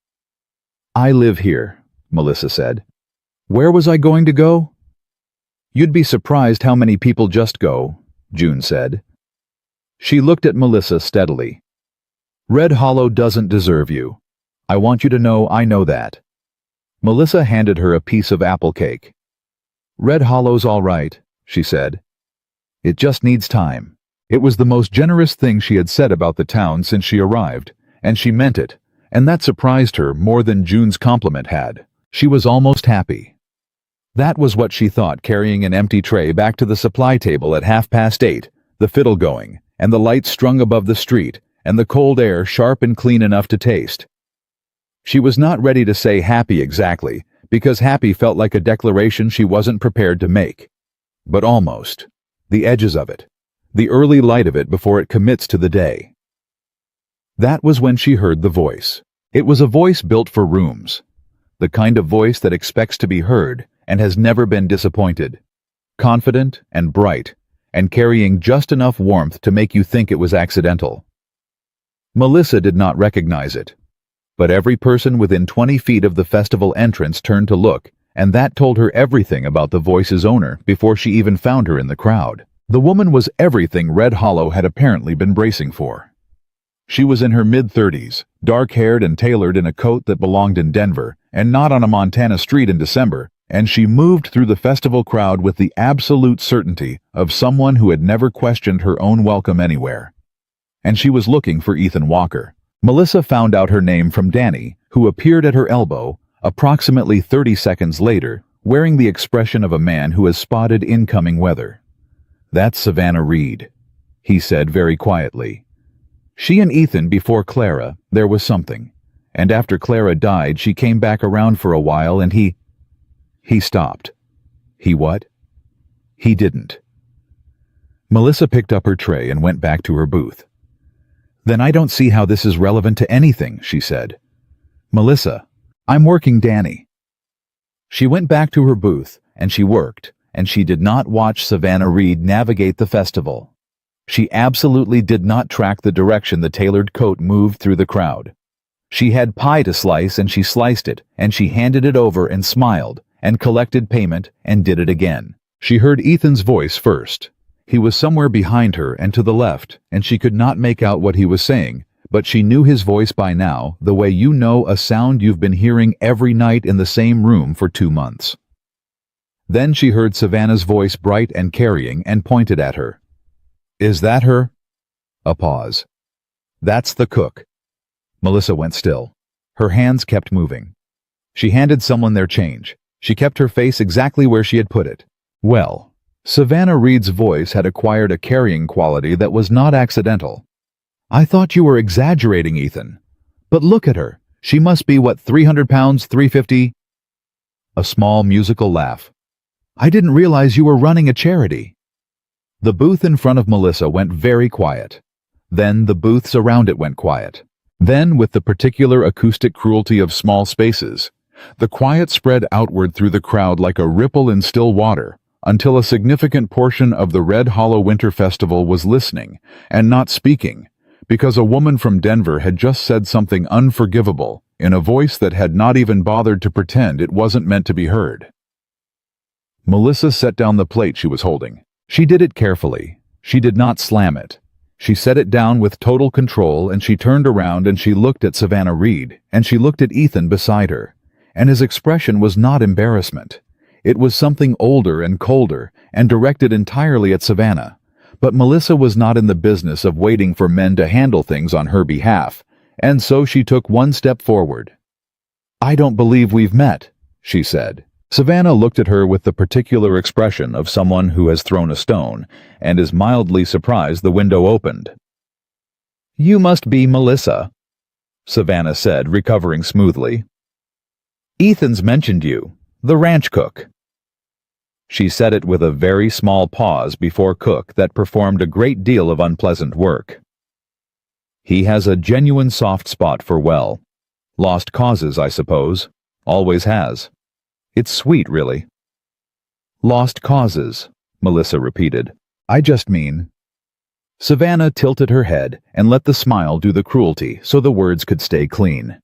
"I live here," Melissa said. "Where was I going to go?" "You'd be surprised how many people just go," June said. She looked at Melissa steadily. "Red Hollow doesn't deserve you. I want you to know I know that." Melissa handed her a piece of apple cake. "Red Hollow's all right," she said. It just needs time. It was the most generous thing she had said about the town since she arrived, and she meant it, and that surprised her more than June's compliment had. She was almost happy. That was what she thought, carrying an empty tray back to the supply table at 8:30, the fiddle going, and the lights strung above the street, and the cold air sharp and clean enough to taste. She was not ready to say happy exactly, because happy felt like a declaration she wasn't prepared to make. But almost. The edges of it. The early light of it before it commits to the day. That was when she heard the voice. It was a voice built for rooms. The kind of voice that expects to be heard and has never been disappointed. Confident and bright, and carrying just enough warmth to make you think it was accidental. Melissa did not recognize it. But every person within 20 feet of the festival entrance turned to look, and that told her everything about the voice's owner before she even found her in the crowd. The woman was everything Red Hollow had apparently been bracing for. She was in her mid-30s, dark-haired and tailored in a coat that belonged in Denver, and not on a Montana street in December, and she moved through the festival crowd with the absolute certainty of someone who had never questioned her own welcome anywhere. And she was looking for Ethan Walker. Melissa found out her name from Danny, who appeared at her elbow, approximately 30 seconds later, wearing the expression of a man who has spotted incoming weather. "That's Savannah Reed," he said very quietly. "She and Ethan before Clara, there was something. And after Clara died, she came back around for a while and he stopped." "He what?" "He didn't." Melissa picked up her tray and went back to her booth. "Then I don't see how this is relevant to anything," she said. "Melissa, I'm working Danny." She went back to her booth, and she worked, and she did not watch Savannah Reed navigate the festival. She absolutely did not track the direction the tailored coat moved through the crowd. She had pie to slice and she sliced it, and she handed it over and smiled, and collected payment, and did it again. She heard Ethan's voice first. He was somewhere behind her and to the left, and she could not make out what he was saying, but she knew his voice by now, the way you know a sound you've been hearing every night in the same room for 2 months. Then she heard Savannah's voice, bright and carrying, and pointed at her. "Is that her?" A pause. "That's the cook." Melissa went still. Her hands kept moving. She handed someone their change. She kept her face exactly where she had put it. Well, Savannah Reed's voice had acquired a carrying quality that was not accidental. "I thought you were exaggerating, Ethan. But look at her. She must be, what, 300 pounds, 350? A small musical laugh. "I didn't realize you were running a charity." The booth in front of Melissa went very quiet. Then the booths around it went quiet. Then, with the particular acoustic cruelty of small spaces, the quiet spread outward through the crowd like a ripple in still water, until a significant portion of the Red Hollow Winter Festival was listening and not speaking, because a woman from Denver had just said something unforgivable in a voice that had not even bothered to pretend it wasn't meant to be heard. Melissa set down the plate she was holding. She did it carefully. She did not slam it. She set it down with total control, and she turned around and she looked at Savannah Reed, and she looked at Ethan beside her, and his expression was not embarrassment. It was something older and colder, and directed entirely at Savannah. But Melissa was not in the business of waiting for men to handle things on her behalf, and so she took one step forward. "I don't believe we've met," she said. Savannah looked at her with the particular expression of someone who has thrown a stone and is mildly surprised the window opened. "You must be Melissa," Savannah said, recovering smoothly. "Ethan's mentioned you, the ranch cook." She said it with a very small pause before cook that performed a great deal of unpleasant work. "He has a genuine soft spot for lost causes, I suppose. Always has. It's sweet, really." "Lost causes," Melissa repeated. "I just mean—" Savannah tilted her head and let the smile do the cruelty so the words could stay clean.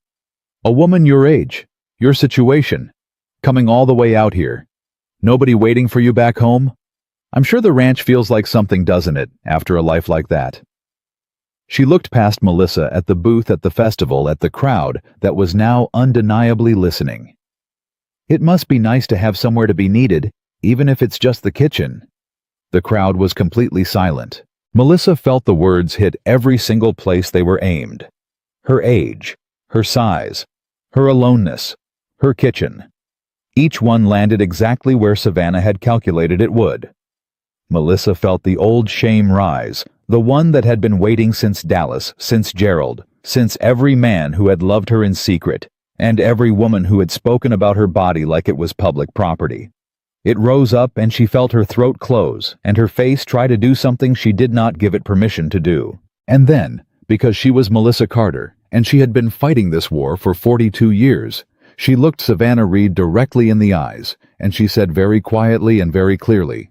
"A woman your age, your situation, coming all the way out here. Nobody waiting for you back home? I'm sure the ranch feels like something, doesn't it, after a life like that?" She looked past Melissa at the booth at the festival, at the crowd that was now undeniably listening. "It must be nice to have somewhere to be needed, even if it's just the kitchen." The crowd was completely silent. Melissa felt the words hit every single place they were aimed. Her age, her size, her aloneness, her kitchen. Each one landed exactly where Savannah had calculated it would. Melissa felt the old shame rise, the one that had been waiting since Dallas, since Gerald, since every man who had loved her in secret, and every woman who had spoken about her body like it was public property. It rose up and she felt her throat close and her face try to do something she did not give it permission to do. And then, because she was Melissa Carter, and she had been fighting this war for 42 years, she looked Savannah Reed directly in the eyes, and she said very quietly and very clearly,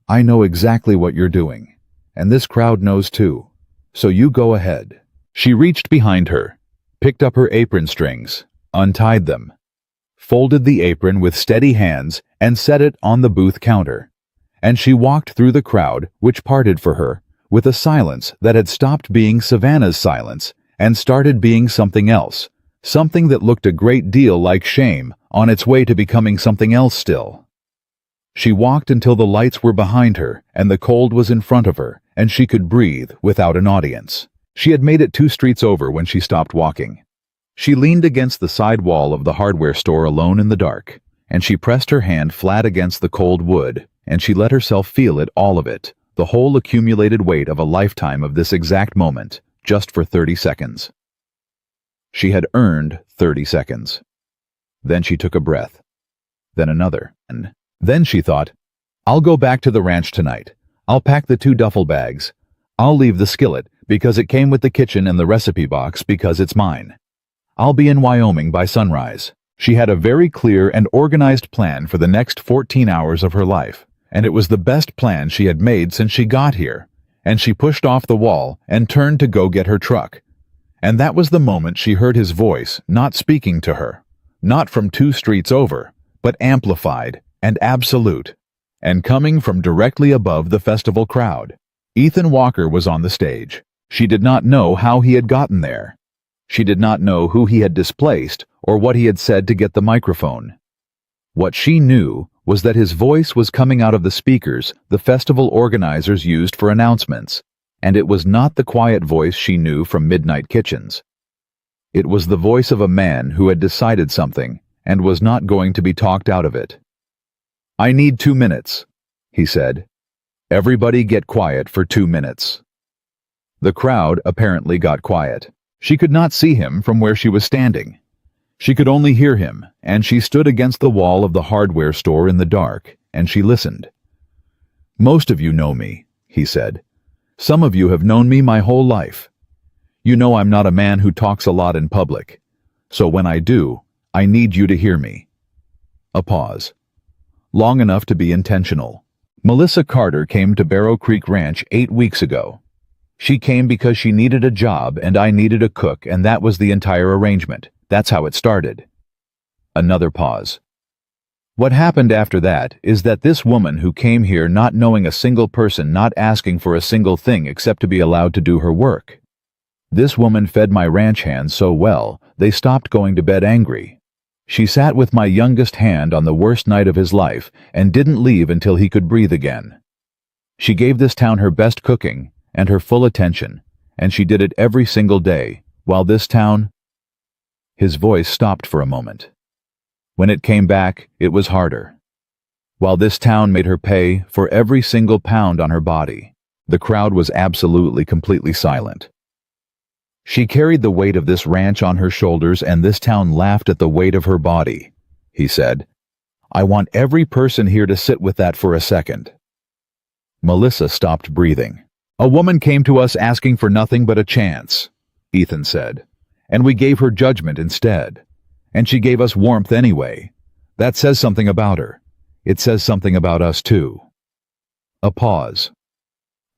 "I know exactly what you're doing, and this crowd knows too. So you go ahead." She reached behind her, picked up her apron strings, untied them, folded the apron with steady hands, and set it on the booth counter. And she walked through the crowd, which parted for her, with a silence that had stopped being Savannah's silence and started being something else, something that looked a great deal like shame, on its way to becoming something else still. She walked until the lights were behind her and the cold was in front of her, and she could breathe without an audience. She had made it 2 streets over when she stopped walking. She leaned against the side wall of the hardware store alone in the dark, and she pressed her hand flat against the cold wood, and she let herself feel it, all of it, the whole accumulated weight of a lifetime of this exact moment, just for 30 seconds. She had earned 30 seconds. Then she took a breath. Then another. And then she thought, "I'll go back to the ranch tonight. I'll pack the 2 duffel bags. I'll leave the skillet because it came with the kitchen and the recipe box because it's mine. I'll be in Wyoming by sunrise." She had a very clear and organized plan for the next 14 hours of her life, and it was the best plan she had made since she got here, and she pushed off the wall and turned to go get her truck. And that was the moment she heard his voice, not speaking to her, not from 2 streets over, but amplified and absolute, and coming from directly above the festival crowd. Ethan Walker was on the stage. She did not know how he had gotten there. She did not know who he had displaced or what he had said to get the microphone. What she knew was that his voice was coming out of the speakers the festival organizers used for announcements, and it was not the quiet voice she knew from Midnight Kitchens. It was the voice of a man who had decided something and was not going to be talked out of it. "I need 2 minutes," he said. "Everybody get quiet for 2 minutes." The crowd apparently got quiet. She could not see him from where she was standing. She could only hear him, and she stood against the wall of the hardware store in the dark, and she listened. "Most of you know me," he said. "Some of you have known me my whole life. You know I'm not a man who talks a lot in public. So when I do, I need you to hear me." A pause. Long enough to be intentional. Melissa Carter came to Barrow Creek Ranch 8 weeks ago. She came because she needed a job and I needed a cook, and that was the entire arrangement. That's how it started. Another pause. What happened after that is that this woman who came here not knowing a single person, not asking for a single thing except to be allowed to do her work. This woman fed my ranch hands so well, they stopped going to bed angry. She sat with my youngest hand on the worst night of his life and didn't leave until he could breathe again. She gave this town her best cooking and her full attention, and she did it every single day, while this town... His voice stopped for a moment. When it came back, it was harder. While this town made her pay for every single pound on her body, the crowd was absolutely, completely silent. She carried the weight of this ranch on her shoulders, and this town laughed at the weight of her body, he said. "I want every person here to sit with that for a second." Melissa stopped breathing. "A woman came to us asking for nothing but a chance," Ethan said, "and we gave her judgment instead. And she gave us warmth anyway. That says something about her. It says something about us too." A pause.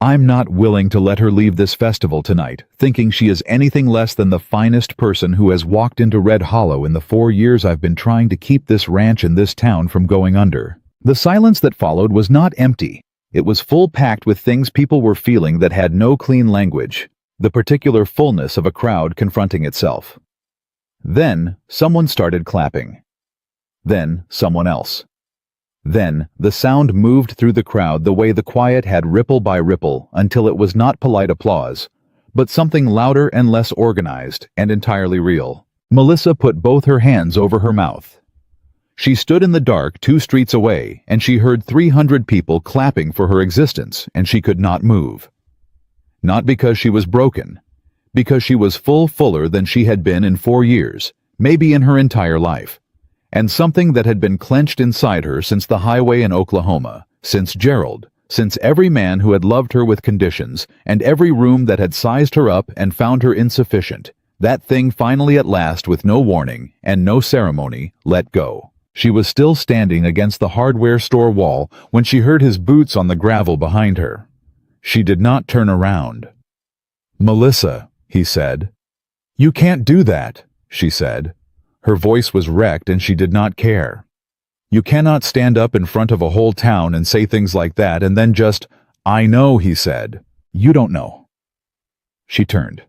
"I'm not willing to let her leave this festival tonight thinking she is anything less than the finest person who has walked into Red Hollow in the 4 years I've been trying to keep this ranch and this town from going under." The silence that followed was not empty. It was full-packed with things people were feeling that had no clean language, the particular fullness of a crowd confronting itself. Then someone started clapping. Then someone else. Then, the sound moved through the crowd the way the quiet had ripple by ripple until it was not polite applause, but something louder and less organized and entirely real. Melissa put both her hands over her mouth. She stood in the dark 2 streets away, and she heard 300 people clapping for her existence, and she could not move. Not because she was broken, because she was fuller than she had been in 4 years, maybe in her entire life. And something that had been clenched inside her since the highway in Oklahoma, since Gerald, since every man who had loved her with conditions, and every room that had sized her up and found her insufficient, that thing finally at last, with no warning and no ceremony, let go. She was still standing against the hardware store wall when she heard his boots on the gravel behind her. She did not turn around. "Melissa," he said. "You can't do that," she said. Her voice was wrecked and she did not care. "You cannot stand up in front of a whole town and say things like that and then just—" "I know," he said. "You don't know." She turned.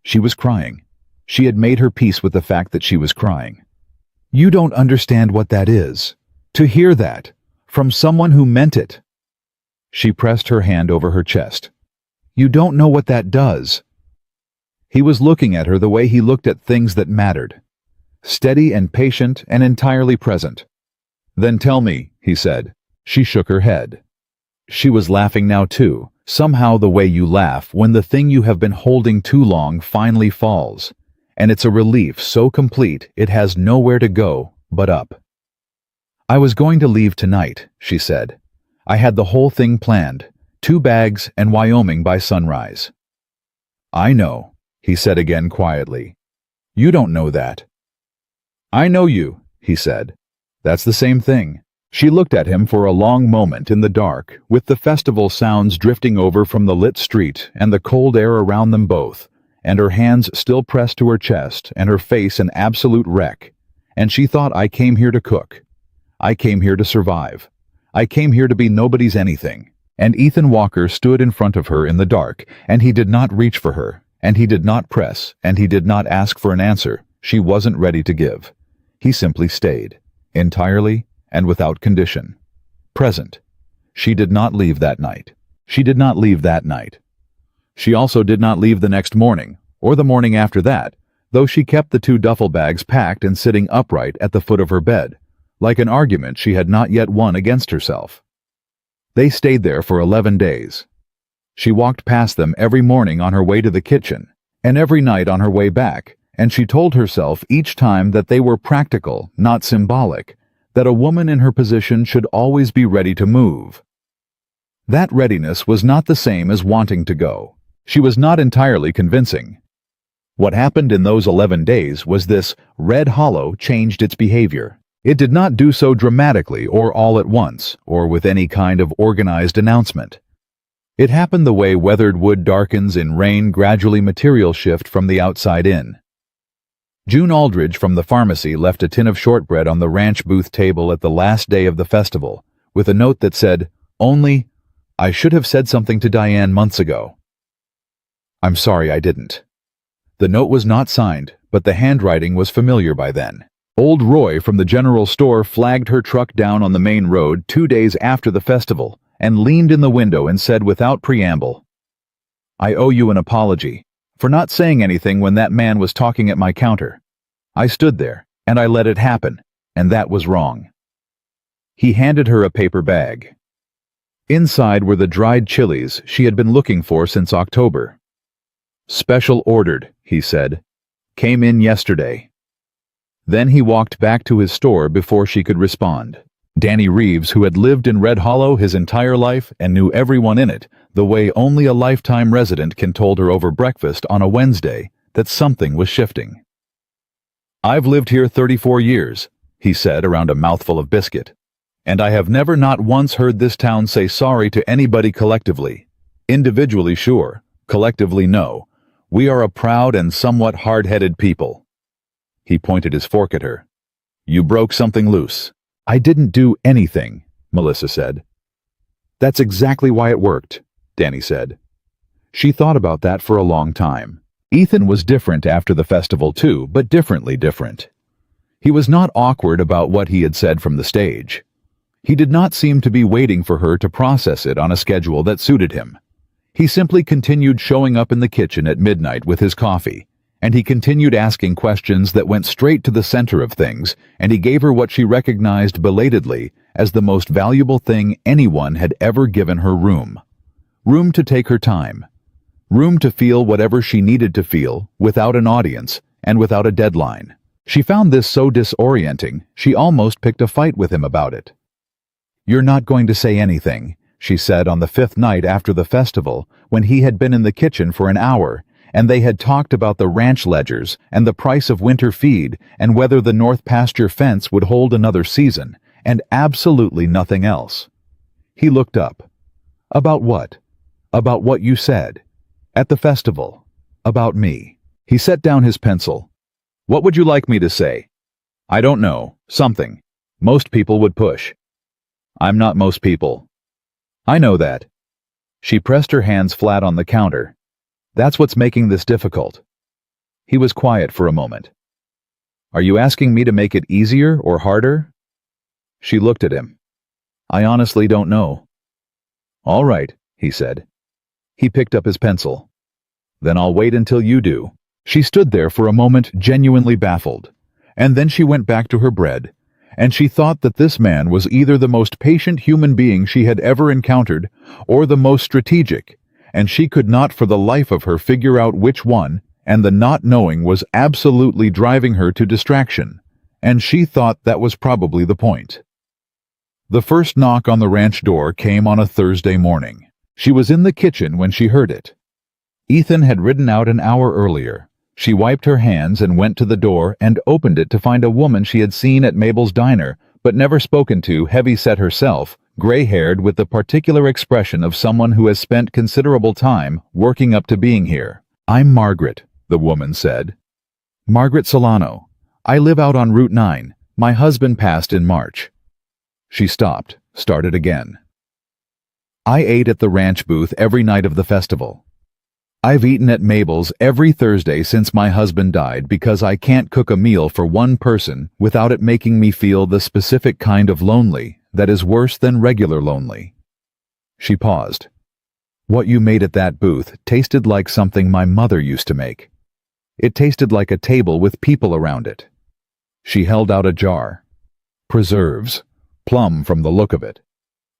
She was crying. She had made her peace with the fact that she was crying. "You don't understand what that is. To hear that, from someone who meant it." She pressed her hand over her chest. "You don't know what that does." He was looking at her the way he looked at things that mattered. Steady and patient and entirely present. "Then tell me," he said. She shook her head. She was laughing now too, somehow the way you laugh when the thing you have been holding too long finally falls, and it's a relief so complete it has nowhere to go but up. "I was going to leave tonight," she said. "I had the whole thing planned, 2 bags and Wyoming by sunrise." "I know," he said again quietly. "You don't know that." "I know you," he said. "That's the same thing." She looked at him for a long moment in the dark, with the festival sounds drifting over from the lit street and the cold air around them both, and her hands still pressed to her chest and her face an absolute wreck. And she thought, "I came here to cook. I came here to survive. I came here to be nobody's anything." And Ethan Walker stood in front of her in the dark, and he did not reach for her, and he did not press, and he did not ask for an answer she wasn't ready to give. He simply stayed, entirely and without condition. Present. She did not leave that night. She did not leave that night. She also did not leave the next morning, or the morning after that, though she kept the 2 duffel bags packed and sitting upright at the foot of her bed, like an argument she had not yet won against herself. They stayed there for 11 days. She walked past them every morning on her way to the kitchen, and every night on her way back, and she told herself each time that they were practical, not symbolic, that a woman in her position should always be ready to move. That readiness was not the same as wanting to go. She was not entirely convincing. What happened in those 11 days was this: Red Hollow changed its behavior. It did not do so dramatically or all at once, or with any kind of organized announcement. It happened the way weathered wood darkens in rain, gradually material shift from the outside in. June Aldridge from the pharmacy left a tin of shortbread on the ranch booth table at the last day of the festival, with a note that said, "Only, I should have said something to Diane months ago. I'm sorry I didn't." The note was not signed, but the handwriting was familiar by then. Old Roy from the general store flagged her truck down on the main road 2 days after the festival and leaned in the window and said without preamble, "I owe you an apology for not saying anything when that man was talking at my counter. I stood there, and I let it happen, and that was wrong." He handed her a paper bag. Inside were the dried chilies she had been looking for since October. "Special ordered," he said. "Came in yesterday." Then he walked back to his store before she could respond. Danny Reeves, who had lived in Red Hollow his entire life and knew everyone in it, the way only a lifetime resident can, told her over breakfast on a Wednesday that something was shifting. "I've lived here 34 years, he said around a mouthful of biscuit, "and I have never not once heard this town say sorry to anybody collectively. Individually, sure. Collectively, no. We are a proud and somewhat hard-headed people." He pointed his fork at her. "You broke something loose." "I didn't do anything," Melissa said. "That's exactly why it worked," Danny said. She thought about that for a long time. Ethan was different after the festival too, but differently different. He was not awkward about what he had said from the stage. He did not seem to be waiting for her to process it on a schedule that suited him. He simply continued showing up in the kitchen at midnight with his coffee, and he continued asking questions that went straight to the center of things, and he gave her what she recognized belatedly as the most valuable thing anyone had ever given her: room. Room to take her time. Room to feel whatever she needed to feel, without an audience and without a deadline. She found this so disorienting, she almost picked a fight with him about it. "You're not going to say anything," she said on the 5th night after the festival, when he had been in the kitchen for an hour, and they had talked about the ranch ledgers and the price of winter feed and whether the north pasture fence would hold another season, and absolutely nothing else. He looked up. "About what?" "About what you said. At the festival. About me." He set down his pencil. "What would you like me to say?" "I don't know. Something. Most people would push." "I'm not most people." "I know that." She pressed her hands flat on the counter. "That's what's making this difficult." He was quiet for a moment. "Are you asking me to make it easier or harder?" She looked at him. "I honestly don't know." "All right," he said. He picked up his pencil. "Then I'll wait until you do." She stood there for a moment, genuinely baffled, and then she went back to her bread, and she thought that this man was either the most patient human being she had ever encountered or the most strategic, and she could not for the life of her figure out which one, and the not knowing was absolutely driving her to distraction, and she thought that was probably the point. The first knock on the ranch door came on a Thursday morning. She was in the kitchen when she heard it. Ethan had ridden out an hour earlier. She wiped her hands and went to the door and opened it to find a woman she had seen at Mabel's diner, but never spoken to, heavy-set herself, gray-haired, with the particular expression of someone who has spent considerable time working up to being here. "I'm Margaret," the woman said. "Margaret Solano. I live out on Route 9. My husband passed in March." She stopped, started again. "I ate at the ranch booth every night of the festival. I've eaten at Mabel's every Thursday since my husband died because I can't cook a meal for one person without it making me feel the specific kind of lonely that is worse than regular lonely." She paused. "What you made at that booth tasted like something my mother used to make. It tasted like a table with people around it." She held out a jar. "Preserves. Plum from the look of it.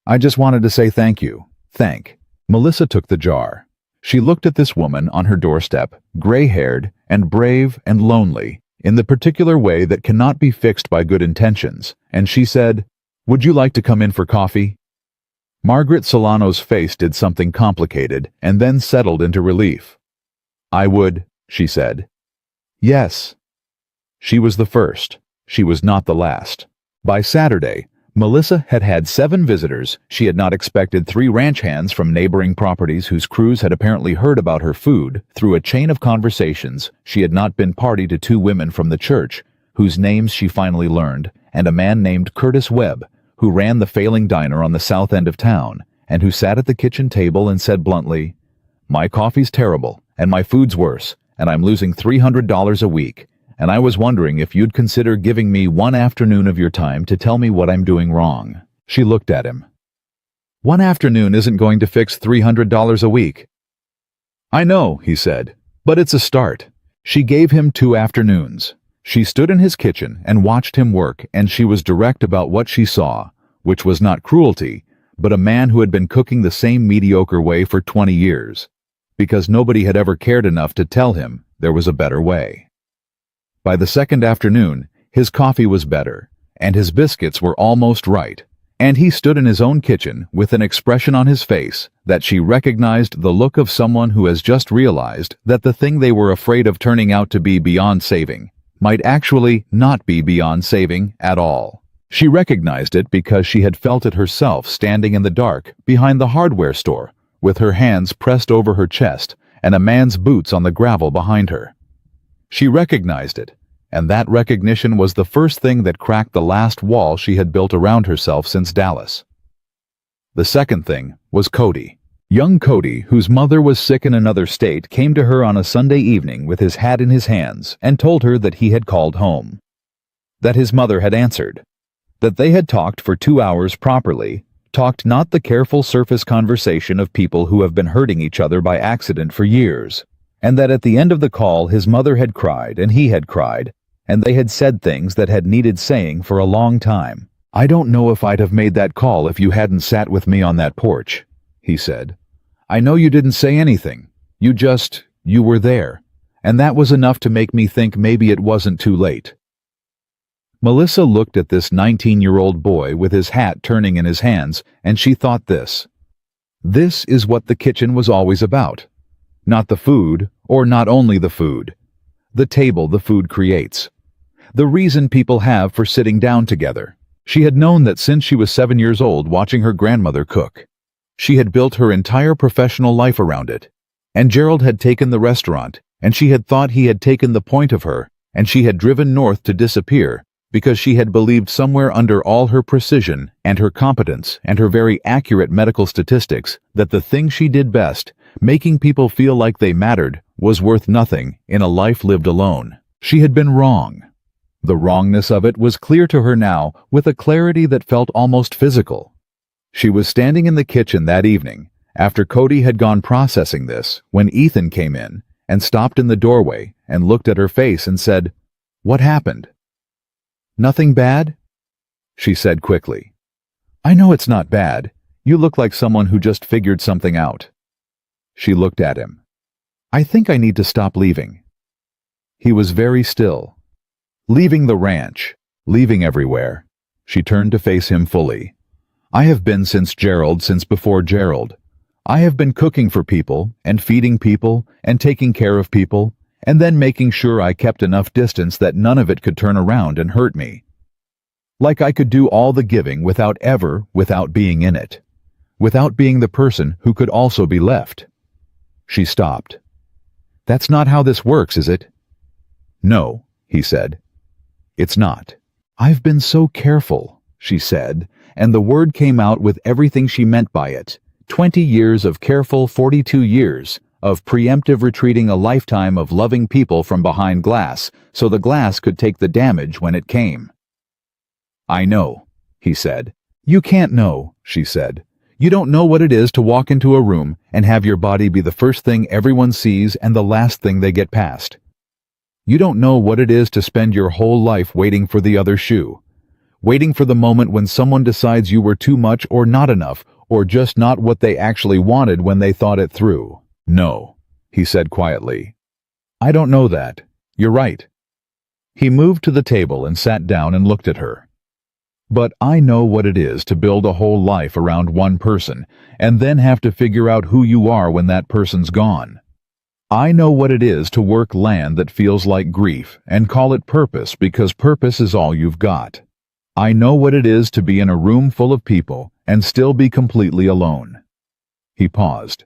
I just wanted to say thank you. Thank." Melissa took the jar. She looked at this woman on her doorstep, gray-haired and brave and lonely, in the particular way that cannot be fixed by good intentions, and she said, "Would you like to come in for coffee?" Margaret Solano's face did something complicated and then settled into relief. "I would," she said. "Yes." She was the first. She was not the last. By Saturday, Melissa had had 7 visitors. She had not expected 3 ranch hands from neighboring properties whose crews had apparently heard about her food through a chain of conversations. She had not been party to 2 women from the church, whose names she finally learned, and a man named Curtis Webb, who ran the failing diner on the south end of town, and who sat at the kitchen table and said bluntly, "My coffee's terrible, and my food's worse, and I'm losing $300 a week. And I was wondering if you'd consider giving me one afternoon of your time to tell me what I'm doing wrong." She looked at him. "One afternoon isn't going to fix $300 a week." "I know," he said, "but it's a start." She gave him 2 afternoons. She stood in his kitchen and watched him work, and she was direct about what she saw, which was not cruelty, but a man who had been cooking the same mediocre way for 20 years, because nobody had ever cared enough to tell him there was a better way. By the second afternoon, his coffee was better, and his biscuits were almost right, and he stood in his own kitchen with an expression on his face that she recognized the look of someone who has just realized that the thing they were afraid of turning out to be beyond saving might actually not be beyond saving at all. She recognized it because she had felt it herself standing in the dark behind the hardware store with her hands pressed over her chest and a man's boots on the gravel behind her. She recognized it, and that recognition was the first thing that cracked the last wall she had built around herself since Dallas. The second thing was Cody. Young Cody, whose mother was sick in another state, came to her on a Sunday evening with his hat in his hands and told her that he had called home. That his mother had answered. That they had talked for 2 hours properly, talked not the careful surface conversation of people who have been hurting each other by accident for years, and that at the end of the call his mother had cried and he had cried, and they had said things that had needed saying for a long time. "I don't know if I'd have made that call if you hadn't sat with me on that porch," he said. "I know you didn't say anything. You were there. And that was enough to make me think maybe it wasn't too late." Melissa looked at this 19-year-old boy with his hat turning in his hands, and she thought this. This is what the kitchen was always about. Not the food, or not only the food. The table the food creates. The reason people have for sitting down together. She had known that since she was 7 years old watching her grandmother cook. She had built her entire professional life around it. And Gerald had taken the restaurant, and she had thought he had taken the point of her, and she had driven north to disappear, because she had believed somewhere under all her precision and her competence and her very accurate medical statistics that the thing she did best, making people feel like they mattered, was worth nothing in a life lived alone. She had been wrong. The wrongness of it was clear to her now with a clarity that felt almost physical. She was standing in the kitchen that evening, after Cody had gone processing this, when Ethan came in and stopped in the doorway and looked at her face and said, "What happened?" "Nothing bad?" she said quickly. "I know it's not bad. You look like someone who just figured something out." She looked at him. "I think I need to stop leaving." He was very still. "Leaving the ranch, leaving everywhere." She turned to face him fully. "I have been since before Gerald. I have been cooking for people, and feeding people, and taking care of people, and then making sure I kept enough distance that none of it could turn around and hurt me. Like I could do all the giving without being in it. Without being the person who could also be left." She stopped. "That's not how this works, is it?" "No," he said. "It's not." "I've been so careful," she said, and the word came out with everything she meant by it. 20 years of careful, 42 years of preemptive retreating, a lifetime of loving people from behind glass so the glass could take the damage when it came. "I know," he said. "You can't know," she said. "You don't know what it is to walk into a room and have your body be the first thing everyone sees and the last thing they get past. You don't know what it is to spend your whole life waiting for the other shoe. Waiting for the moment when someone decides you were too much or not enough, or just not what they actually wanted when they thought it through." "No," he said quietly. "I don't know that. You're right." He moved to the table and sat down and looked at her. "But I know what it is to build a whole life around one person, and then have to figure out who you are when that person's gone. I know what it is to work land that feels like grief and call it purpose because purpose is all you've got. I know what it is to be in a room full of people and still be completely alone." He paused.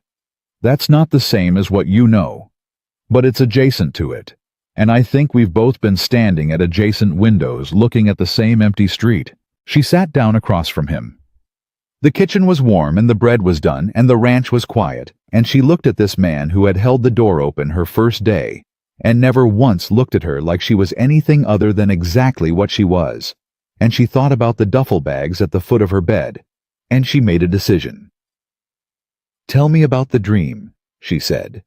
"That's not the same as what you know, but it's adjacent to it, and I think we've both been standing at adjacent windows looking at the same empty street." She sat down across from him. The kitchen was warm and the bread was done and the ranch was quiet, and she looked at this man who had held the door open her first day and never once looked at her like she was anything other than exactly what she was, and she thought about the duffel bags at the foot of her bed, and she made a decision. "Tell me about the dream," she said.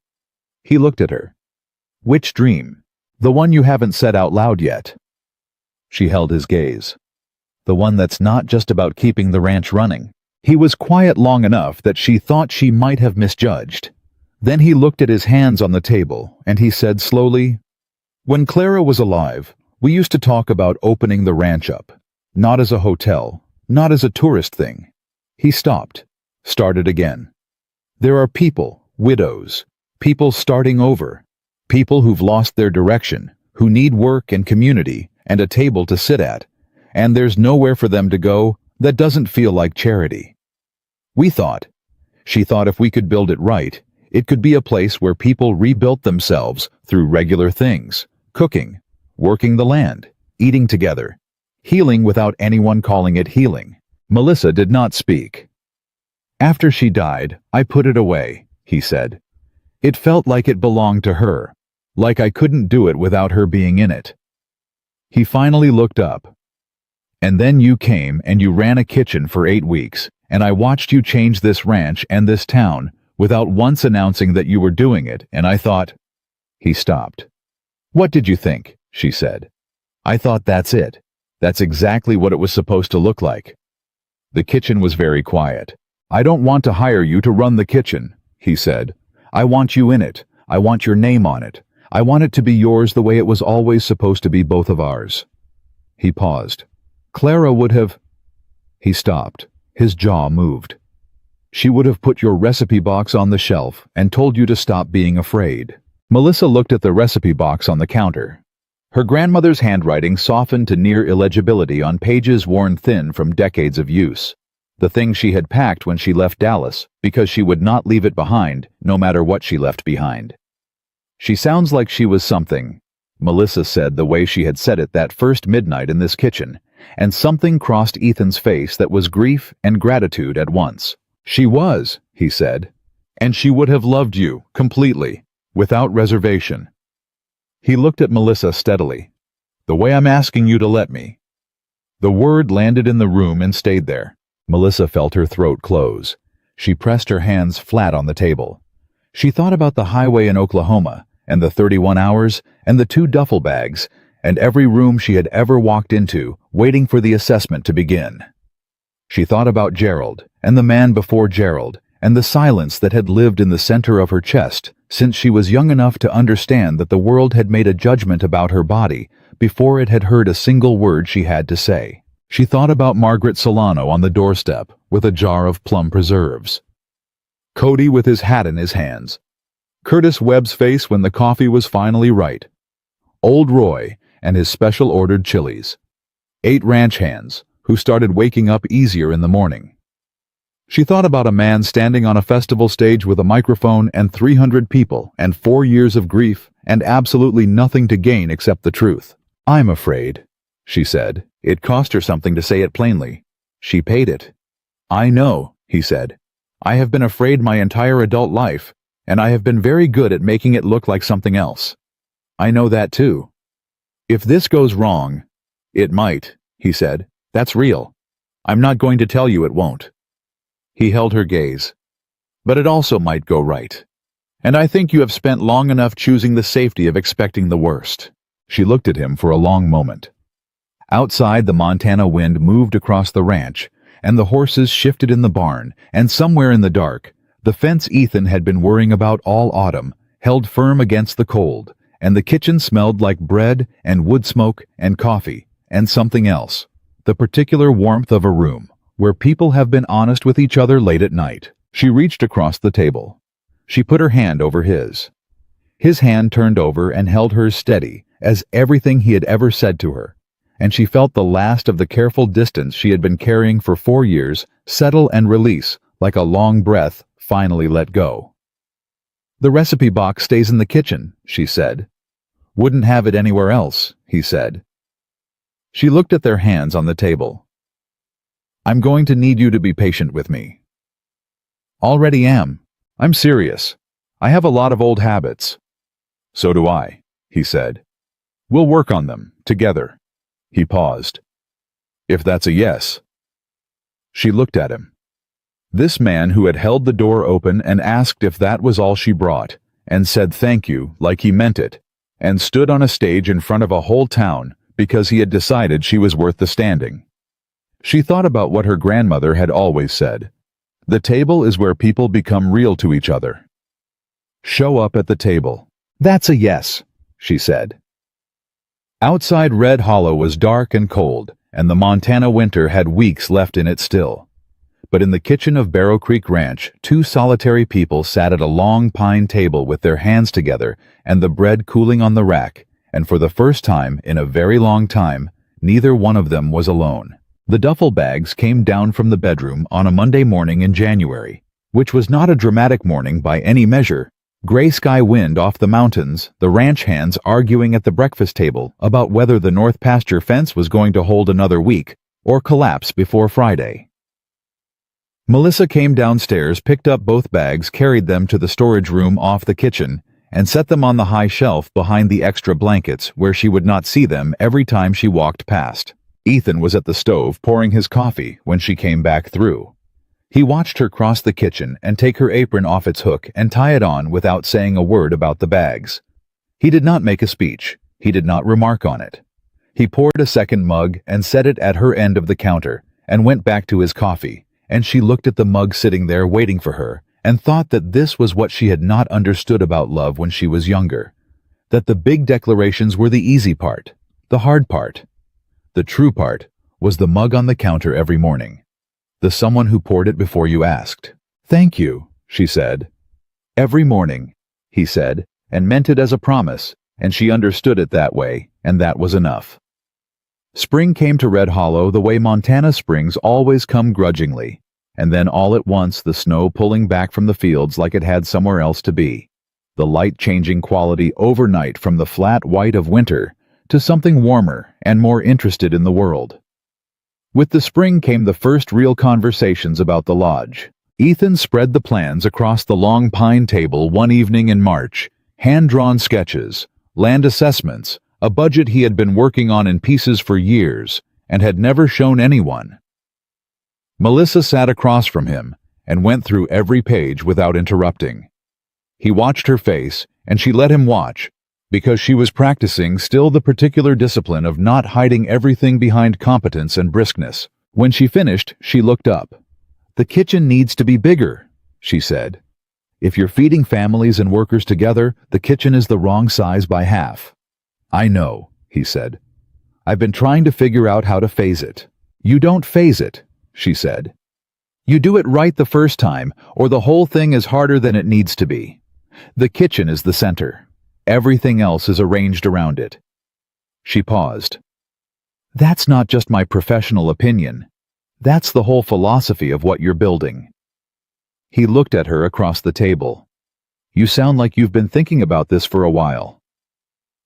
He looked at her. "Which dream? The one you haven't said out loud yet?" She held his gaze. "The one that's not just about keeping the ranch running." He was quiet long enough that she thought she might have misjudged. Then he looked at his hands on the table, and he said slowly, "When Clara was alive, we used to talk about opening the ranch up. Not as a hotel, not as a tourist thing." He stopped, started again. "There are people, widows, people starting over, people who've lost their direction, who need work and community and a table to sit at, and there's nowhere for them to go that doesn't feel like charity. She thought if we could build it right, it could be a place where people rebuilt themselves through regular things, cooking, working the land, eating together, healing without anyone calling it healing." Melissa did not speak. "After she died, I put it away," he said. "It felt like it belonged to her, like I couldn't do it without her being in it." He finally looked up. And then you came and you ran a kitchen for 8 weeks, and I watched you change this ranch and this town without once announcing that you were doing it, and I thought—" He stopped. "What did you think?" she said. "I thought that's it. That's exactly what it was supposed to look like." The kitchen was very quiet. "I don't want to hire you to run the kitchen," he said. "I want you in it. I want your name on it. I want it to be yours the way it was always supposed to be both of ours." He paused. "Clara would have—" He stopped. His jaw moved. "She would have put your recipe box on the shelf and told you to stop being afraid." Melissa looked at the recipe box on the counter. Her grandmother's handwriting softened to near illegibility on pages worn thin from decades of use. The thing she had packed when she left Dallas, because she would not leave it behind, no matter what she left behind. "She sounds like she was something," Melissa said the way she had said it that first midnight in this kitchen, and something crossed Ethan's face that was grief and gratitude at once. "She was," he said, "and she would have loved you, completely, without reservation." He looked at Melissa steadily. "The way I'm asking you to let me." The word landed in the room and stayed there. Melissa felt her throat close. She pressed her hands flat on the table. She thought about the highway in Oklahoma, and the 31 hours, and the 2 duffel bags, and every room she had ever walked into, waiting for the assessment to begin. She thought about Gerald, and the man before Gerald, and the silence that had lived in the center of her chest since she was young enough to understand that the world had made a judgment about her body before it had heard a single word she had to say. She thought about Margaret Solano on the doorstep with a jar of plum preserves. Cody with his hat in his hands. Curtis Webb's face when the coffee was finally right. Old Roy and his special ordered chilies. 8 ranch hands who started waking up easier in the morning. She thought about a man standing on a festival stage with a microphone and 300 people and 4 years of grief and absolutely nothing to gain except the truth. "I'm afraid," she said. It cost her something to say it plainly. She paid it. "I know," he said. "I have been afraid my entire adult life, and I have been very good at making it look like something else. I know that too. If this goes wrong—" "It might," he said. "That's real. I'm not going to tell you it won't." He held her gaze. "But it also might go right. And I think you have spent long enough choosing the safety of expecting the worst." She looked at him for a long moment. Outside, the Montana wind moved across the ranch, and the horses shifted in the barn, and somewhere in the dark, the fence Ethan had been worrying about all autumn held firm against the cold, and the kitchen smelled like bread and wood smoke and coffee and something else, the particular warmth of a room where people have been honest with each other late at night. She reached across the table. She put her hand over his. His hand turned over and held hers steady as everything he had ever said to her, and she felt the last of the careful distance she had been carrying for 4 years settle and release like a long breath finally let go. "The recipe box stays in the kitchen," she said. "Wouldn't have it anywhere else," he said. She looked at their hands on the table. "I'm going to need you to be patient with me." "Already am. I'm serious. I have a lot of old habits." "So do I," he said. "We'll work on them, together." He paused. "If that's a yes." She looked at him. This man who had held the door open and asked if that was all she brought, and said thank you like he meant it, and stood on a stage in front of a whole town because he had decided she was worth the standing. She thought about what her grandmother had always said. The table is where people become real to each other. Show up at the table. "That's a yes," she said. Outside Red Hollow was dark and cold, and the Montana winter had weeks left in it still. But in the kitchen of Barrow Creek Ranch, 2 solitary people sat at a long pine table with their hands together and the bread cooling on the rack, and for the first time in a very long time, neither one of them was alone. The duffel bags came down from the bedroom on a Monday morning in January, which was not a dramatic morning by any measure. Gray sky wind off the mountains, the ranch hands arguing at the breakfast table about whether the north pasture fence was going to hold another week or collapse before Friday. Melissa came downstairs, picked up both bags, carried them to the storage room off the kitchen, and set them on the high shelf behind the extra blankets where she would not see them every time she walked past. Ethan was at the stove pouring his coffee when she came back through. He watched her cross the kitchen and take her apron off its hook and tie it on without saying a word about the bags. He did not make a speech. He did not remark on it. He poured a second mug and set it at her end of the counter and went back to his coffee, and she looked at the mug sitting there waiting for her and thought that this was what she had not understood about love when she was younger. That the big declarations were the easy part, the hard part. The true part was the mug on the counter every morning. The someone who poured it before you asked. "Thank you," she said. "Every morning," he said, and meant it as a promise, and she understood it that way, and that was enough. Spring came to Red Hollow the way Montana springs always come grudgingly, and then all at once the snow pulling back from the fields like it had somewhere else to be. The light changing quality overnight from the flat white of winter to something warmer and more interested in the world. With the spring came the first real conversations about the lodge. Ethan spread the plans across the long pine table one evening in March, hand-drawn sketches, land assessments, a budget he had been working on in pieces for years and had never shown anyone. Melissa sat across from him and went through every page without interrupting. He watched her face, and she let him watch, because she was practicing still the particular discipline of not hiding everything behind competence and briskness. When she finished, she looked up. "The kitchen needs to be bigger," she said. "If you're feeding families and workers together, the kitchen is the wrong size by half." "I know," he said. "I've been trying to figure out how to phase it." "You don't phase it," she said. "You do it right the first time, or the whole thing is harder than it needs to be. The kitchen is the center. Everything else is arranged around it." She paused. "That's not just my professional opinion. That's the whole philosophy of what you're building." He looked at her across the table. "You sound like you've been thinking about this for a while."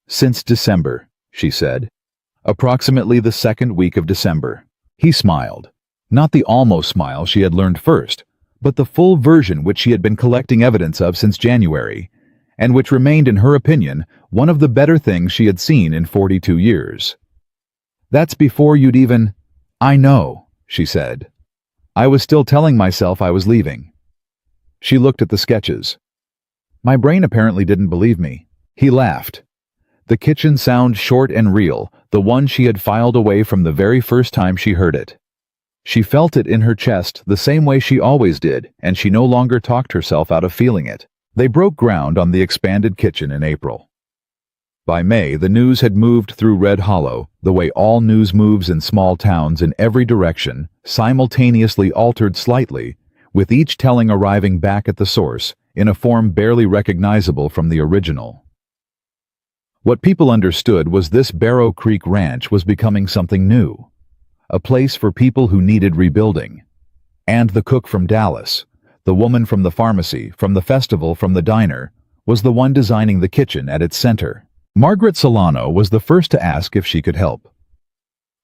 "Since December," she said. "Approximately the second week of December." He smiled. Not the almost smile she had learned first, but the full version which she had been collecting evidence of since January, and which remained, in her opinion, one of the better things she had seen in 42 years. "That's before you'd even—" "I know," she said. "I was still telling myself I was leaving." She looked at the sketches. "My brain apparently didn't believe me." He laughed. The kitchen sound short and real, the one she had filed away from the very first time she heard it. She felt it in her chest the same way she always did, and she no longer talked herself out of feeling it. They broke ground on the expanded kitchen in April. By May, the news had moved through Red Hollow, the way all news moves in small towns in every direction, simultaneously altered slightly, with each telling arriving back at the source, in a form barely recognizable from the original. What people understood was this Barrow Creek Ranch was becoming something new. A place for people who needed rebuilding. And the cook from Dallas, the woman from the pharmacy, from the festival, from the diner, was the one designing the kitchen at its center. Margaret Solano was the first to ask if she could help.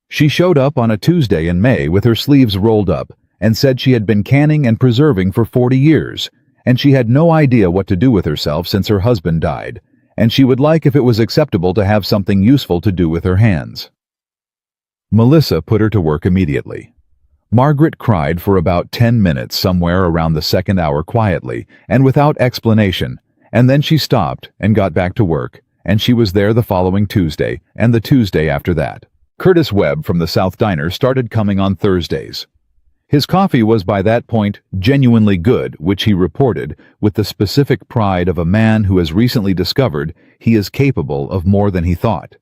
She showed up on a Tuesday in May with her sleeves rolled up and said she had been canning and preserving for 40 years, and she had no idea what to do with herself since her husband died, and she would like if it was acceptable to have something useful to do with her hands. Melissa put her to work immediately. Margaret cried for about 10 minutes somewhere around the second hour quietly and without explanation, and then she stopped and got back to work, and she was there the following Tuesday and the Tuesday after that. Curtis Webb from the South Diner started coming on Thursdays. His coffee was by that point genuinely good, which he reported with the specific pride of a man who has recently discovered he is capable of more than he thought.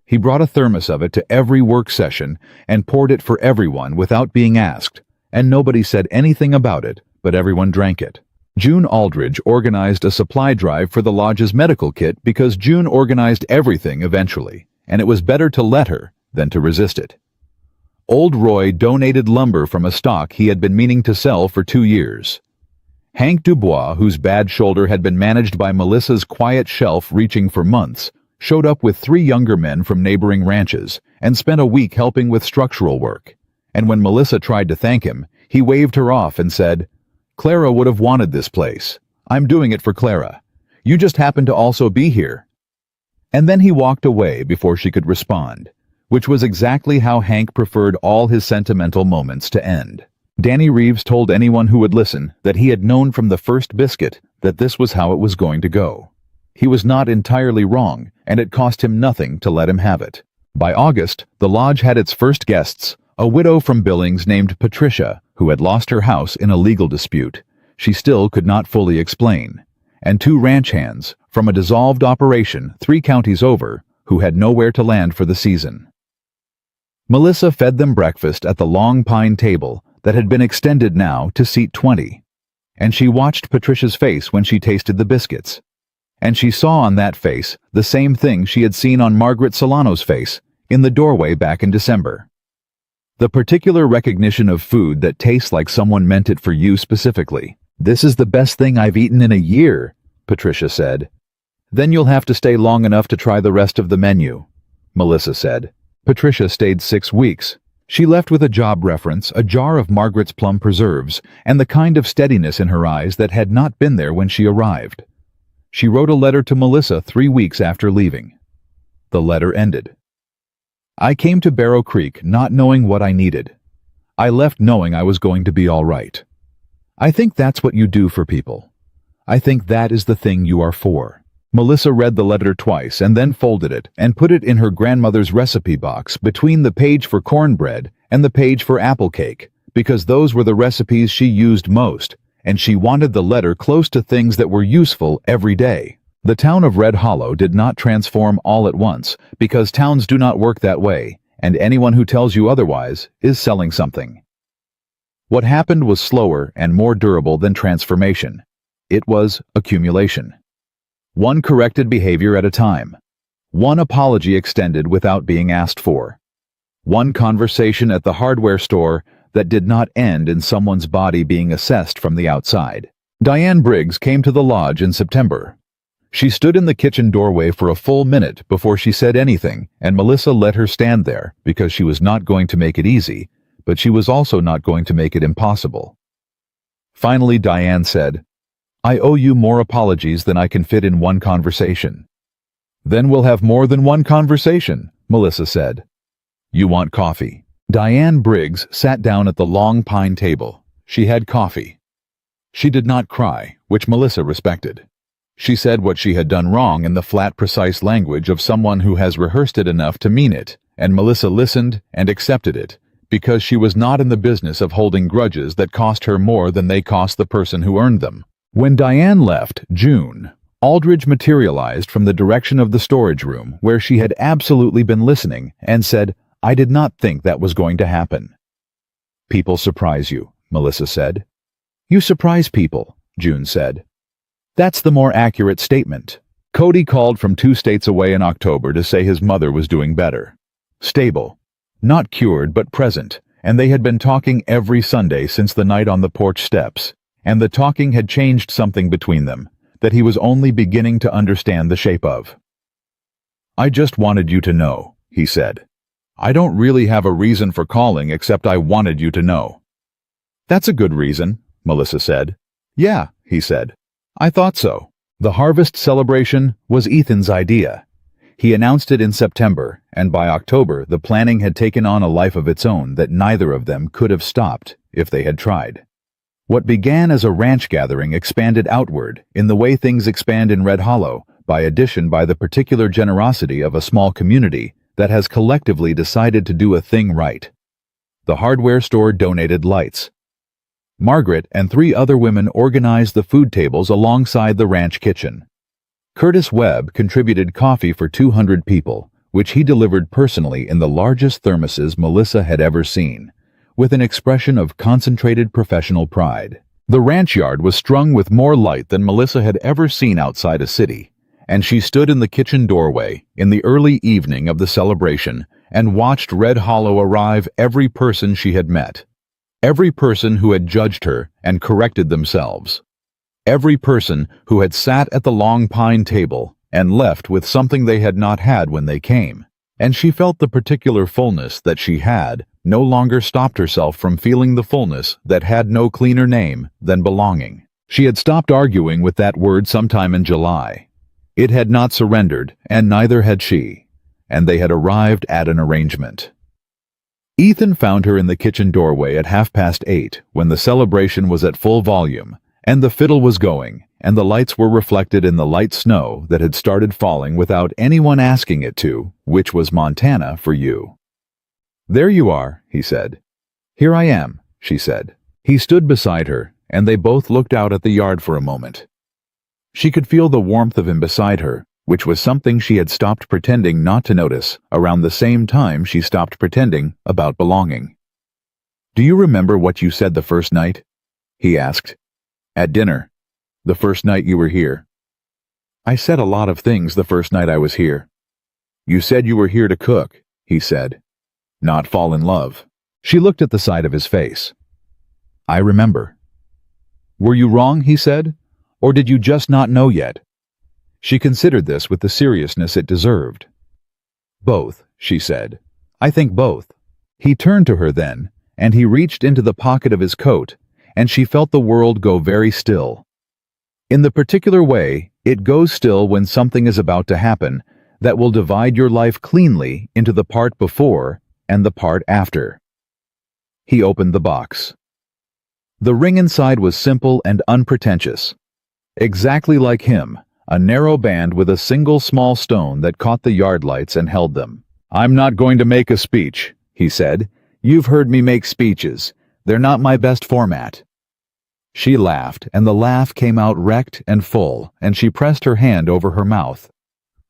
He brought a thermos of it to every work session and poured it for everyone without being asked, and nobody said anything about it, but everyone drank it. June Aldridge organized a supply drive for the lodge's medical kit because June organized everything eventually, and it was better to let her than to resist it. Old Roy donated lumber from a stock he had been meaning to sell for 2 years. Hank Dubois, whose bad shoulder had been managed by Melissa's quiet shelf reaching for months, showed up with 3 younger men from neighboring ranches and spent a week helping with structural work. And when Melissa tried to thank him, he waved her off and said, "Clara would have wanted this place. I'm doing it for Clara. You just happen to also be here." And then he walked away before she could respond, which was exactly how Hank preferred all his sentimental moments to end. Danny Reeves told anyone who would listen that he had known from the first biscuit that this was how it was going to go. He was not entirely wrong, and it cost him nothing to let him have it. By August, the lodge had its first guests, a widow from Billings named Patricia, who had lost her house in a legal dispute she still could not fully explain, and 2 ranch hands from a dissolved operation 3 counties over who had nowhere to land for the season. Melissa fed them breakfast at the long pine table that had been extended now to seat 20, and she watched Patricia's face when she tasted the biscuits. And she saw on that face the same thing she had seen on Margaret Solano's face in the doorway back in December. The particular recognition of food that tastes like someone meant it for you specifically. "This is the best thing I've eaten in a year," Patricia said. "Then you'll have to stay long enough to try the rest of the menu," Melissa said. Patricia stayed 6 weeks. She left with a job reference, a jar of Margaret's plum preserves, and the kind of steadiness in her eyes that had not been there when she arrived. She wrote a letter to Melissa 3 weeks after leaving. The letter ended. "I came to Barrow Creek not knowing what I needed. I left knowing I was going to be all right. I think that's what you do for people. I think that is the thing you are for." Melissa read the letter twice and then folded it and put it in her grandmother's recipe box between the page for cornbread and the page for apple cake, because those were the recipes she used most, and she wanted the letter close to things that were useful every day. The town of Red Hollow did not transform all at once, because towns do not work that way, and anyone who tells you otherwise is selling something. What happened was slower and more durable than transformation. It was accumulation. One corrected behavior at a time. One apology extended without being asked for. One conversation at the hardware store that did not end in someone's body being assessed from the outside. Diane Briggs came to the lodge in September. She stood in the kitchen doorway for a full minute before she said anything, and Melissa let her stand there because she was not going to make it easy, but she was also not going to make it impossible. Finally, Diane said, "I owe you more apologies than I can fit in one conversation." "Then we'll have more than one conversation," Melissa said. "You want coffee?" Diane Briggs sat down at the long pine table. She had coffee. She did not cry, which Melissa respected. She said what she had done wrong in the flat, precise language of someone who has rehearsed it enough to mean it, and Melissa listened and accepted it, because she was not in the business of holding grudges that cost her more than they cost the person who earned them. When Diane left, June, Aldridge materialized from the direction of the storage room where she had absolutely been listening and said, "I did not think that was going to happen." "People surprise you," Melissa said. "You surprise people," June said. "That's the more accurate statement." Cody called from 2 states away in October to say his mother was doing better. Stable. Not cured but present, and they had been talking every Sunday since the night on the porch steps, and the talking had changed something between them that he was only beginning to understand the shape of. "I just wanted you to know," he said. "I don't really have a reason for calling except I wanted you to know." "That's a good reason," Melissa said. "Yeah," he said. "I thought so." The harvest celebration was Ethan's idea. He announced it in September, and by October the planning had taken on a life of its own that neither of them could have stopped if they had tried. What began as a ranch gathering expanded outward in the way things expand in Red Hollow, by addition by the particular generosity of a small community that has collectively decided to do a thing right. The hardware store donated lights. Margaret and 3 other women organized the food tables alongside the ranch kitchen. Curtis Webb contributed coffee for 200 people, which he delivered personally in the largest thermoses Melissa had ever seen, with an expression of concentrated professional pride. The ranch yard was strung with more light than Melissa had ever seen outside a city, and she stood in the kitchen doorway in the early evening of the celebration and watched Red Hollow arrive every person she had met. Every person who had judged her and corrected themselves. Every person who had sat at the long pine table and left with something they had not had when they came. And she felt the particular fullness that she had no longer stopped herself from feeling the fullness that had no cleaner name than belonging. She had stopped arguing with that word sometime in July. It had not surrendered, and neither had she. and they had arrived at an arrangement. Ethan found her in the kitchen doorway at 8:30 when the celebration was at full volume, and the fiddle was going, and the lights were reflected in the light snow that had started falling without anyone asking it to, which was Montana for you. "There you are," he said. "Here I am," she said. He stood beside her, and they both looked out at the yard for a moment. She could feel the warmth of him beside her, which was something she had stopped pretending not to notice around the same time she stopped pretending about belonging. "Do you remember what you said the first night?" he asked. "At dinner. The first night you were here." "I said a lot of things the first night I was here." "You said you were here to cook," he said. "Not fall in love." She looked at the side of his face. "I remember." "Were you wrong," he said, "or did you just not know yet?" She considered this with the seriousness it deserved. "Both," she said. "I think both." He turned to her then, and he reached into the pocket of his coat, and she felt the world go very still. In the particular way it goes still when something is about to happen that will divide your life cleanly into the part before and the part after. He opened the box. The ring inside was simple and unpretentious. Exactly like him, a narrow band with a single small stone that caught the yard lights and held them. "I'm not going to make a speech," he said. "You've heard me make speeches. They're not my best format." She laughed, and the laugh came out wrecked and full, and she pressed her hand over her mouth.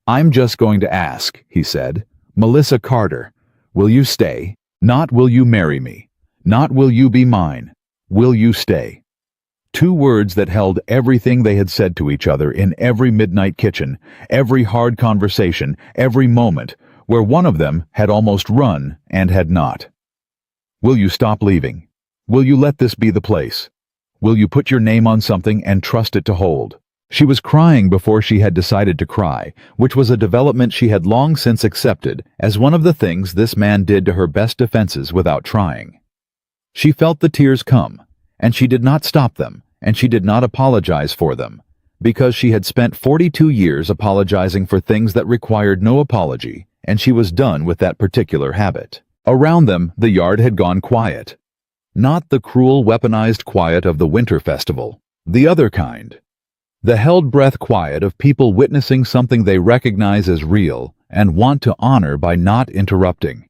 "I'm just going to ask," he said. "Melissa Carter, will you stay? Not will you marry me? Not will you be mine? Will you stay?" 2 words that held everything they had said to each other in every midnight kitchen, every hard conversation, every moment, where one of them had almost run and had not. "Will you stop leaving? Will you let this be the place? Will you put your name on something and trust it to hold?" She was crying before she had decided to cry, which was a development she had long since accepted as one of the things this man did to her best defenses without trying. She felt the tears come, and she did not stop them, and she did not apologize for them, because she had spent 42 years apologizing for things that required no apology, and she was done with that particular habit. Around them, the yard had gone quiet. Not the cruel, weaponized quiet of the winter festival, the other kind. The held-breath quiet of people witnessing something they recognize as real and want to honor by not interrupting.